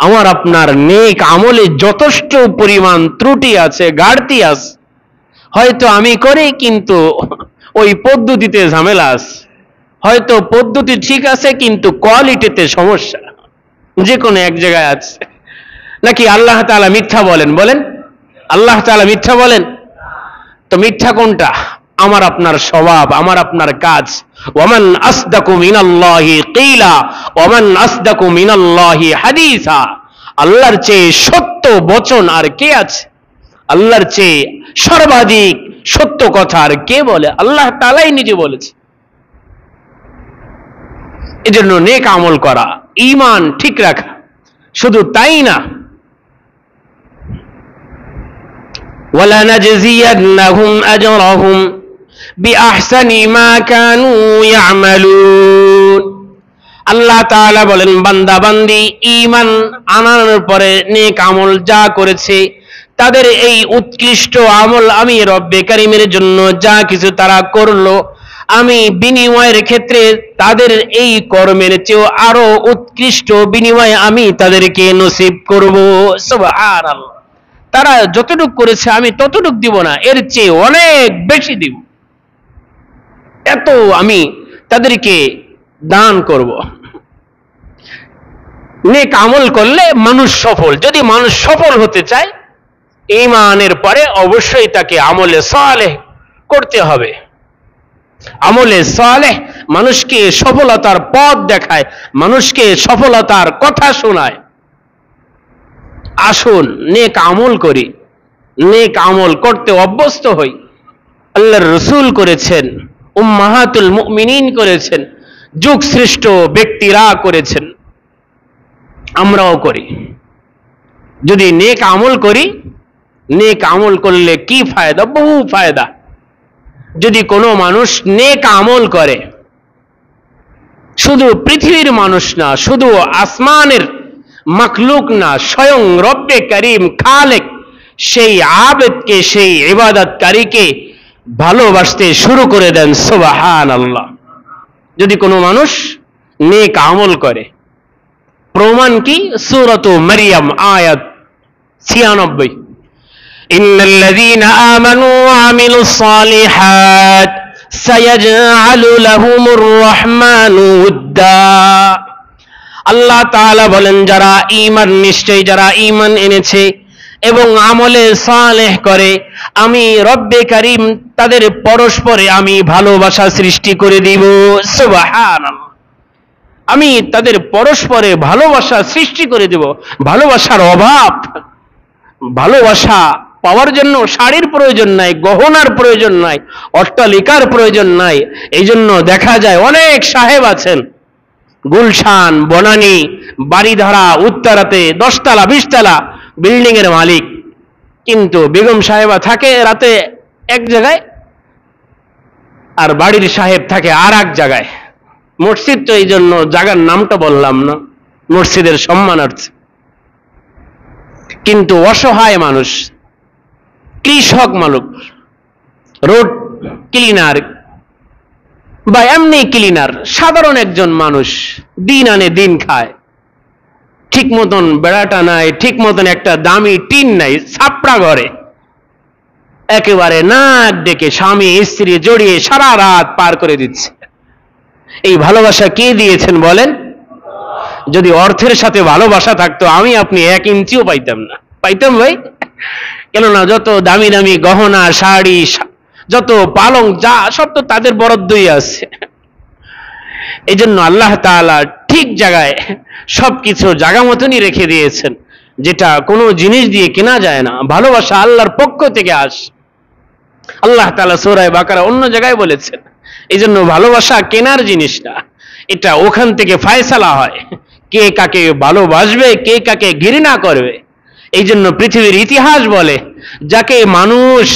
আমার আপনার নেক আমলে যথেষ্ট পরিমাণ ত্রুটি আছে, ঘাটতি আছে। হয়তো আমি করি কিন্তু ওই পদ্ধতিতে ঝামেলা আছে, হয়তো পদ্ধতি ঠিক আছে কিন্তু কোয়ালিটিতে সমস্যা, যে কোনো এক জায়গায় আছে। নাকি আল্লাহ তাআলা মিথ্যা বলেন? বলেন, আল্লাহ তাআলা মিথ্যা বলেন? তো মিথ্যা কোনটা? আমার আপনার স্বভাব, আমার আপনার কাজ। ওয়ামান আসদাকু মিনাল্লাহি কিলা ওয়ামান আসদাকু মিনাল্লাহি হাদিসা, আল্লাহর চেয়ে সত্য বচন আর কে আছে? আল্লাহর চেয়ে সর্বাধিক সত্য কথা আর কে বলে? আল্লাহ তাআলাই নিজে বলেছে। এজন্য নেক আমল করা, ঈমান ঠিক রাখা, শুধু তাই না, ওয়ালানাজজিয়ান্নাহুম আজরাহুম বিআহসানি মা কানু ইয়ামালুন। আল্লাহ তাআলা বলেন, বান্দা বান্দি ঈমান আনার পরে নেক আমল যা করেছে, তাদের এই উৎকৃষ্ট আমল আমি রব্বে কারীমের জন্য যা কিছু তারা করলো, আমি বিনিময়ের ক্ষেত্রে তাদের এই কর্মের চেয়েও আরো উৎকৃষ্ট বিনিময় আমি তাদেরকে নসিব করব। সুবহানাল্লাহ। তারা যতটুকু করেছে আমি ততটুকু দিব না, এর চেয়ে অনেক বেশি দিব, এত আমি তাদেরকে দান করব। নেক আমল করলে মানুষ সফল। যদি মানুষ সফল হতে চায়, ঈমানের পরে অবশ্যই তাকে আমলে সালেহ করতে হবে। আমলে সালেহ মানুষকে সফলতার পথ দেখায়, মানুষকে সফলতার কথা শোনায়। আসুন নেক আমল করি, নেক আমল করতে অভ্যস্ত হই। আল্লাহর রাসূল করেছেন, উম্মাহাতুল মুমিনিন করেছেন, যুগ শ্রেষ্ঠ ব্যক্তিরা করেছেন, আমরাও করি। যদি নেক আমল করি, নেক আমল করলে কি ফায়দা? বহু ফায়দা। যদি কোনো মানুষ নেক আমল করে, শুধু পৃথিবীর মানুষ না, শুধু আসমানের মাখলুক না, স্বয়ং রব্বে কারীম খালেক সেই আবেদকে, সেই ইবাদতকারীকে ভালোবাসতে শুরু করে দেন। সুবহানাল্লাহ। যদি কোনো মানুষ নেক আমল করে, প্রমাণ কি? সূরাতু মারইয়াম আয়াত 96। ইন্নাল্লাযীনা আমানু ওয়া আমিলুস সালিহাত সায়াজআলু লাহুমুর রাহমানু উদ্দা। আল্লাহ তাআলা বলেন, যারা ঈমান, নিশ্চয়ই যারা ঈমান এনেছে এবং আমলে সালেহ করে, আমি রব্বে কারীম তাদের পরস্পরে আমি ভালোবাসা সৃষ্টি করে দিব। সুবহানাল্লাহ। আমি তাদের পরস্পরে ভালোবাসা সৃষ্টি করে দেব। ভালোবাসার অভাব, ভালোবাসা পাওয়ার জন্য শাড়ির প্রয়োজন নাই, গহনার প্রয়োজন নাই, অট্টালিকার প্রয়োজন নাই। এই জন্য দেখা যায় অনেক সাহেব আছেন, গুলশান, বনানী, বাড়িধারা, উত্তরাতে 10 তলা 20 তলা বিল্ডিং এর মালিক, কিন্তু বেগম সাহেবা থাকে রাতে এক জায়গায়, আর বাড়ির সাহেব থাকে আর এক জায়গায়। মসজিদ তো এই জন্য জায়গার নামটা বললাম না, মসজিদের সম্মানার্থে। কিন্তু অসহায় মানুষ, কৃষক মানুষ, রোড ক্লিনার বা এমনি ক্লিনার, সাধারণ একজন মানুষ, দিন আনে দিন খায়, ঠিক মতন বেড়াটা নাই, ঠিক মতন একটা দামি টিন নাই, ছাপড়া ঘরে একেবারে নাক ডেকে স্বামী স্ত্রী জড়িয়ে সারা রাত পার করে দিচ্ছে। এই ভালোবাসা কে দিয়েছেন বলেন? যদি অর্থের সাথে ভালোবাসা থাকতো আমি আপনি 1 ইঞ্চিও পাইতাম না। পাইতাম ভাই? কেননা যত দামি দামি গহনা, শাড়ি, যত পালং, যা সব তো তাদের বরাদ্দই আছে। এই জন্য আল্লাহ তাআলা ঠিক জায়গায় সবকিছু জায়গা মতনই রেখে দিয়েছেন, যেটা কোনো জিনিস দিয়ে কেনা যায় না। ভালোবাসা আল্লাহর পক্ষ থেকে আসে। আল্লাহ তাআলা সূরা বাকারা অন্য জায়গায় বলেছেন। এই জন্য ভালোবাসা কেনার জিনিস না, এটা ওখান থেকে ফয়সালা হয় কে কাকে ভালোবাসবে, কে কাকে ঘৃণা করবে। এই জন্য পৃথিবীর ইতিহাস বলে, যাকে মানুষ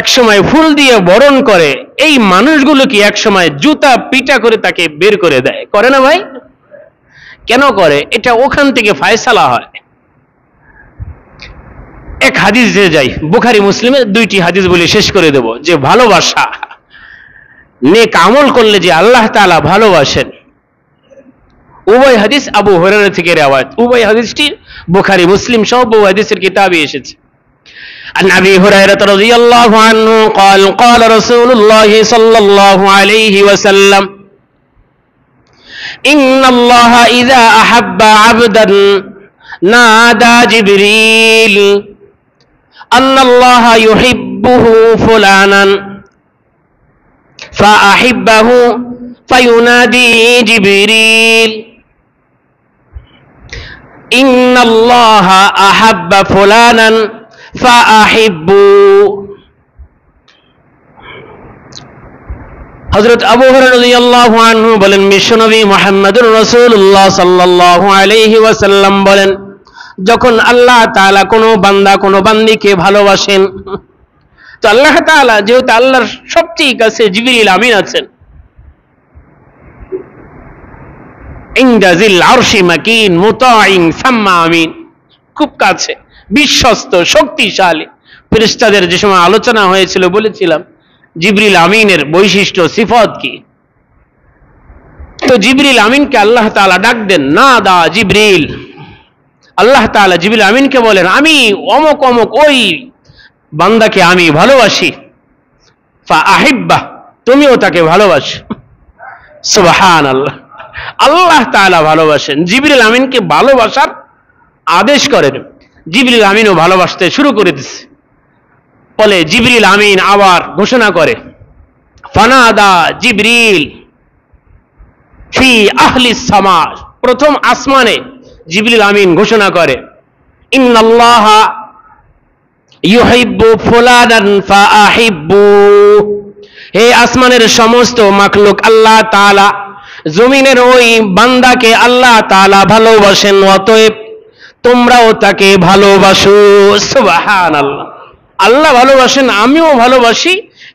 একসময় ফুল দিয়ে বরণ করে, এই মানুষগুলো কি একসময় জুতা পিটা করে তাকে বের করে দেয়, করে না ভাই? কেন করে? এটা ওখান থেকে ফয়সালা হয়। এক হাদিসে যাই, বুখারী মুসলিমে 2টি হাদিস বলে শেষ করে দেব, যে ভালোবাসা, নেক আমল করলে যে আল্লাহ তাআলা ভালোবাসেন। উভয় হাদিস আবু হুরায়রা থেকে রওয়ায়াত, উভয় হাদিসটি বুখারী মুসলিম সহ বহু হাদিসের কিতাবে এসেছে। عن أبي هريرة رضي الله عنه قال قال رسول الله صلى الله عليه وسلم إن الله إذا أحب عبدا نادى جبريل أن الله يحبه فلانا فأحبه فينادي جبريل إن الله أحب فلانا فأحبوا। হযরত আবু হুরায়রা রাদিয়াল্লাহু আনহু বলেন, বিশ্বনবী মুহাম্মদুর রাসূলুল্লাহ সাল্লাল্লাহু আলাইহি ওয়াসাল্লাম বলেন, যখন আল্লাহ তাআলা কোনো বান্দা কোনো বান্দীকে ভালোবাসেন, তো আল্লাহ তাআলা যেহেতু আল্লাহর সবচেয়ে কাছে জিবরিল আমিন আছেন, ইনদা জিল আরশি মাকিন মুতাইন সাম্মা আমিন, খুব কাছে, বিশ্বস্ত, শক্তিশালী। ফেরেশতাদের যে সময় আলোচনা হয়েছিল বলেছিলাম জিবরিল আমিনের বৈশিষ্ট্য সিফাত কি। তো জিবরিল আমিনকে আল্লাহ তাআলা ডাক দেন, না দা জিবরিল। আল্লাহ তাআলা জিবরিল আমিনকে বলেন, আমি অমুক অমুক ওই বান্দাকে আমি ভালোবাসি, ফা আহিব্বা, তুমিও তাকে ভালোবাসো। সুবহানাল্লাহ। আল্লাহ তাআলা ভালোবাসেন, জিবরিল আমিনকে ভালোবাসার আদেশ করেন। জিবরিল আমিনও ভালোবাসতে শুরু করে দিচ্ছে। বলে জিবরিল আমিন আবার ঘোষণা করে, ফানাদা জিবরিল ফি আহলিস সামা, প্রথম আসমানে জিবরিল আমিন ঘোষণা করে, ইন্নাল্লাহা ইউহিব্বু ফুলানান ফাআহিব্বু, হে আসমানের সমস্ত মাখলুক, আল্লাহ তাআলা জমিনের ওই বান্দাকে আল্লাহ তাআলা ভালোবাসেন, অতএব তোমরাও তাকে ভালোবাসো। সুবহানাল্লাহ। আল্লাহ ভালোবাসেন, আমিও ভালোবাসি,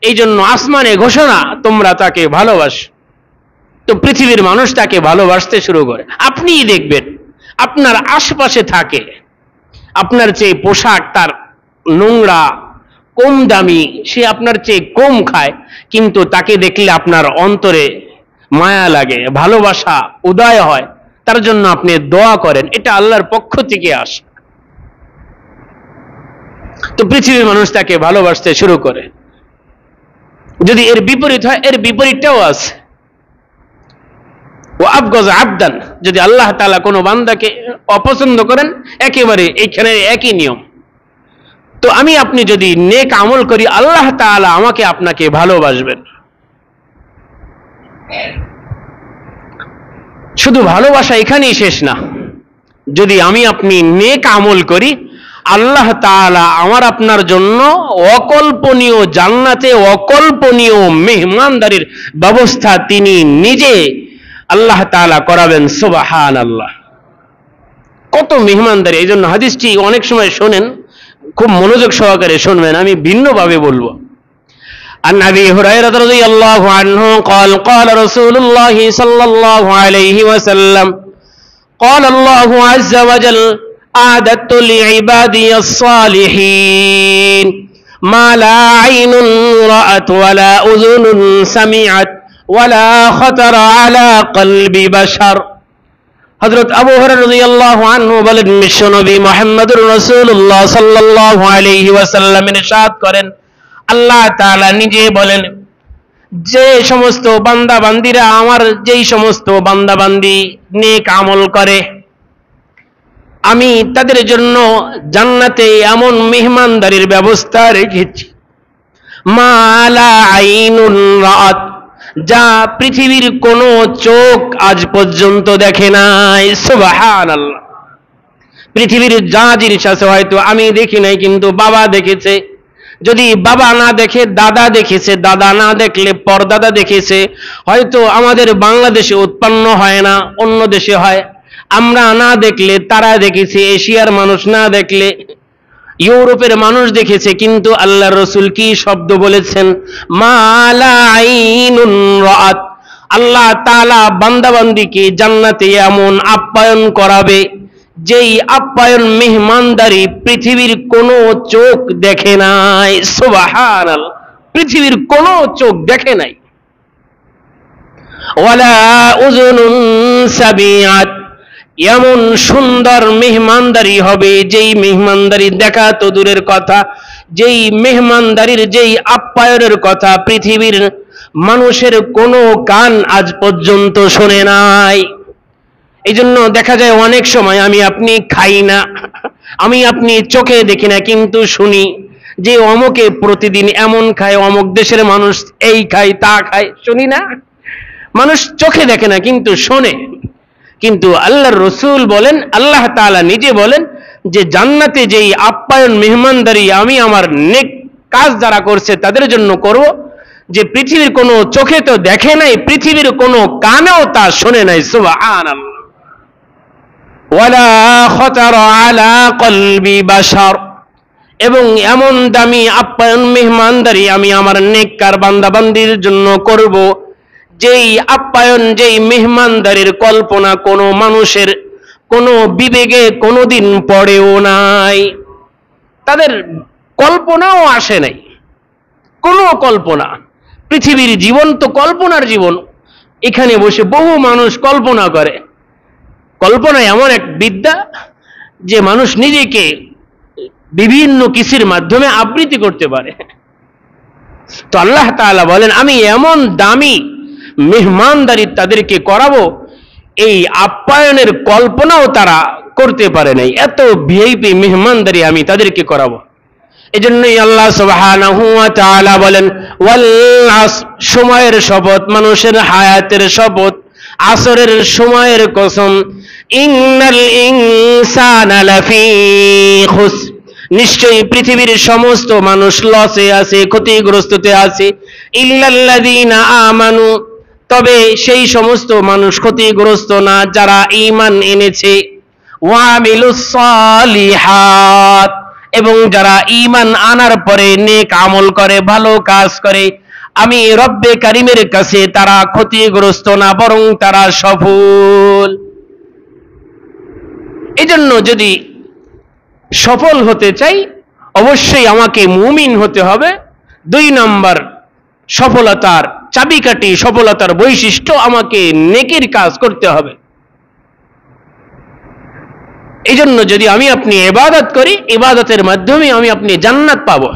এই জন্য আসমানে ঘোষণা, তোমরা তাকে ভালোবাসো। তো পৃথিবীর মানুষ তাকে ভালোবাসতে শুরু করে। আপনিই দেখবেন আপনার আশপাশে থাকে, আপনার চেয়ে পোশাক তার নোংরা, কম দামি, সে আপনার চেয়ে কম খায়, কিন্তু তাকে দেখলে আপনার অন্তরে মায়া লাগে, ভালোবাসা উদয় হয়, তার জন্য আপনি দোয়া করেন। এটা আল্লাহর পক্ষ থেকে আসে। তো পৃথিবীর মানুষ তাকে ভালোবাসতে শুরু করে। যদি এর বিপরীত হয়, এর বিপরীতটাও আছে। ও আবগজ আবদান, যদি আল্লাহ তাআলা কোনো বান্দাকে অপছন্দ করেন, একেবারে এইখানে একই নিয়ম। তো আমি আপনি যদি নেক আমল করি, আল্লাহ তাআলা আমাকে আপনাকে ভালোবাসবেন। শুধু ভালোবাসা এখানেই শেষ না, যদি আমি আপনি নেক আমল করি, আল্লাহ তাআলা আমার আপনার জন্য অকল্পনীয় জান্নাতে অকল্পনীয় মেহমানদারির ব্যবস্থা তিনি নিজে আল্লাহ তাআলা করাবেন। সুবহানাল্লাহ। কত মেহমানদারি। এই জন্য হাদিসটি অনেক সময় শোনেন, খুব মনোযোগ সহকারে শুনবেন, আমি ভিন্নভাবে বলবো। عن أبي هريرة رضي الله عنه قال قال رسول الله صلى الله عليه وسلم قال الله عز وجل أعددت لعبادي الصالحين ما لا عين رأت ولا أذن سمعت ولا خطر على قلب بشر। হযরত আবু হুরায়রা রাদিয়াল্লাহু আনহু বলেন, বিশ্বনবী মুহাম্মদুর রাসূলুল্লাহ সাল্লাল্লাহু আলাইহি ওয়াসাল্লাম ইরশাদ করেন, আল্লাহ তাআলা নিজে বলেন, যে সমস্ত বান্দা বান্দীরা আমার, যেই সমস্ত বান্দা বান্দী নেক আমল করে, আমি তাদের জন্য জান্নাতে এমন মেহমানদারির ব্যবস্থা রেখেছি, মা লা আইনুন রাআত, যা পৃথিবীর কোন চোখ আজ পর্যন্ত দেখে নাই। সুবহানাল্লাহ। পৃথিবীর যা জিনিস আছে হয়তো আমি দেখি নাই, কিন্তু বাবা দেখেছে, যদি বাবা না দেখে দাদা দেখেছে, দাদা না দেখলে পরদাদা দেখেছে। হয়তো আমাদের বাংলাদেশে উৎপন্ন হয় না, অন্য দেশে হয়, আমরা না দেখলে তারা দেখেছে, এশিয়ার মানুষ না দেখলে ইউরোপের মানুষ দেখেছে। কিন্তু আল্লাহর রাসূল কি শব্দ বলেছেন, মা লা আইনুন রাআত। আল্লাহ তাআলা বান্দাবান্দিকে জান্নাতে এমন আপ্যায়ন করাবে, যেই আপ্যায়ন মেহমানদারি পৃথিবীর কোন চোখ দেখে নাই। সুবহানাল্লাহ। পৃথিবীর কোন চোখ দেখে নাই। ওয়ালা উযুনুন সামিআত, এমন সুন্দর মেহমানদারি হবে, যেই মেহমানদারি দেখা তো দূরের কথা, যেই মেহমানদারির যেই আপ্যায়নের কথা পৃথিবীর মানুষের কোনো কান আজ পর্যন্ত শোনে নাই। এই জন্য দেখা যায় অনেক সময় আমি আপনি খাই না, আমি আপনি চোখে দেখি না, কিন্তু শুনি যে অমুকে প্রতিদিন এমন খায়, অমুক দেশের মানুষ এই খায় তা খায়, শুনি না? মানুষ চোখে দেখে না কিন্তু শোনে। কিন্তু আল্লাহর রাসূল বলেন, আল্লাহ তাআলা নিজে বলেন যে জান্নাতে যেই আপ্যায়ন মেহমানদারি আমি আমার নেক কাজ যারা করছে তাদের জন্য করব, যে পৃথিবীর কোনো চোখে তো দেখে নাই, পৃথিবীর কোনো কানেও তা শোনে নাই। সুবহানাল্লাহ। ওয়ালা খাতারা আলা কলবি বাশার, এবং এমন দামি আপ্যায়ন মেহমানদারি আমি আমার নেককার বান্দাবান্দির জন্য করব, যেই আপ্যায়ন যেই মেহমানদারির কল্পনা কোনো মানুষের কোনো বিবেকে কোনোদিন পড়েও নাই, তাদের কল্পনাও আসে নাই। কোনো কল্পনা, পৃথিবীর জীবন তো কল্পনার জীবন। এখানে বসে বহু মানুষ কল্পনা করে। কল্পনা এমন এক বিদ্যা যে মানুষ নিজেকে বিভিন্ন কিছুর মাধ্যমে আবৃত্তি করতে পারে। তো আল্লাহ তাআলা বলেন, আমি এমন দামি মেহমানদারি তাদেরকে করাবো, এই আপ্যায়নের কল্পনাও তারা করতে পারে নাই। এত ভিআইপি মেহমানদারি আমি তাদেরকে করাবো। এজন্যই আল্লাহ সুবহানাহু ওয়া তাআলা বলেন, ওয়াল আসর, সময়ের শপথ, মানুষের হায়াতের শপথ, আসরের সময়ের কসম, ইন্নাল ইনসানা লাফি খুসর, নিশ্চয়ই পৃথিবীর সমস্ত মানুষ লসে আছে, ক্ষতিগ্রস্ততে আছে, ইল্লাল্লাযীনা আমানু, তবে সেই সমস্ত মানুষ ক্ষতিগ্রস্ত না যারা ঈমান এনেছে, ওয়া আমিলুস সালিহাত, এবং যারা ঈমান আনার পরে নেক আমল করে, ভালো কাজ করে, আমি রব্বে কারীমের কাছে তারা ক্ষতিগ্রস্ত না, বরং তারা সফল। এজন্য যদি সফল হতে চাই অবশ্যই আমাকে মুমিন হতে হবে। 2 নম্বর সফলতার চাবিকাঠি, সফলতার বৈশিষ্ট্য, আমাকে নেকির কাজ করতে হবে। এই জন্য যদি আমি আপনি ইবাদত করি, ইবাদতের মাধ্যমে আমি আপনি জান্নাত পাবো।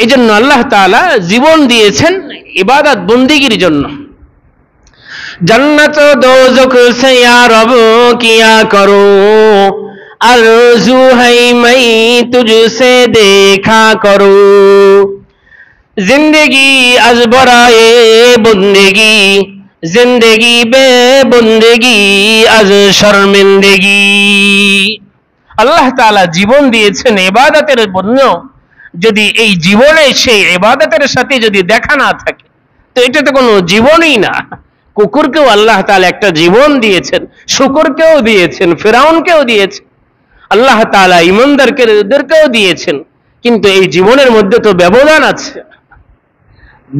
এই জন্য আল্লাহ তাআলা জীবন দিয়েছেন ইবাদত বন্দেগীর জন্য। जन्नत दोज़ख से या रब किया करो, आरज़ू है मैं तुझसे देखा करो, जिंदगी अज बराए बंदगी, जिंदगी बे बंदगी अज शर्मिंदगी। আল্লাহ তাআলা জীবন দিয়েছেন ইবাদতের জন্য। যদি এই জীবনে সেই ইবাদতের সাথে যদি দেখা না থাকে তো এটা তো কোনো জীবনই না। কুকুরকেও আল্লাহ তাআলা একটা জীবন দিয়েছেন, শুকরকেও দিয়েছেন, ফিরাউনকেও দিয়েছেন। আল্লাহ তাআলা ঈমানদারদেরকেও দিয়েছেন, কিন্তু এই জীবনের মধ্যে তো ব্যবধান আছে,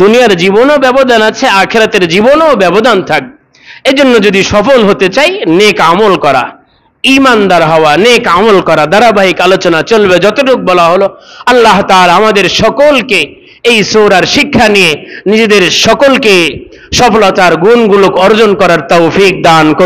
দুনিয়ার জীবনও ব্যবধান আছে, আখিরাতের জীবনও ব্যবধান থাকবে। এজন্য যদি সফল হতে চাই, নেক আমল করা, ঈমানদার হওয়া, নেক আমল করা, ধারাবাহিক আলোচনা চলবে। যতটুকু বলা হলো, আল্লাহ তাআলা আমাদের সকলকে এই সূরার শিক্ষা নিয়ে নিজেদের সকলকে সফলতার গুণগুলো অর্জন করার তৌফিক দান করুন।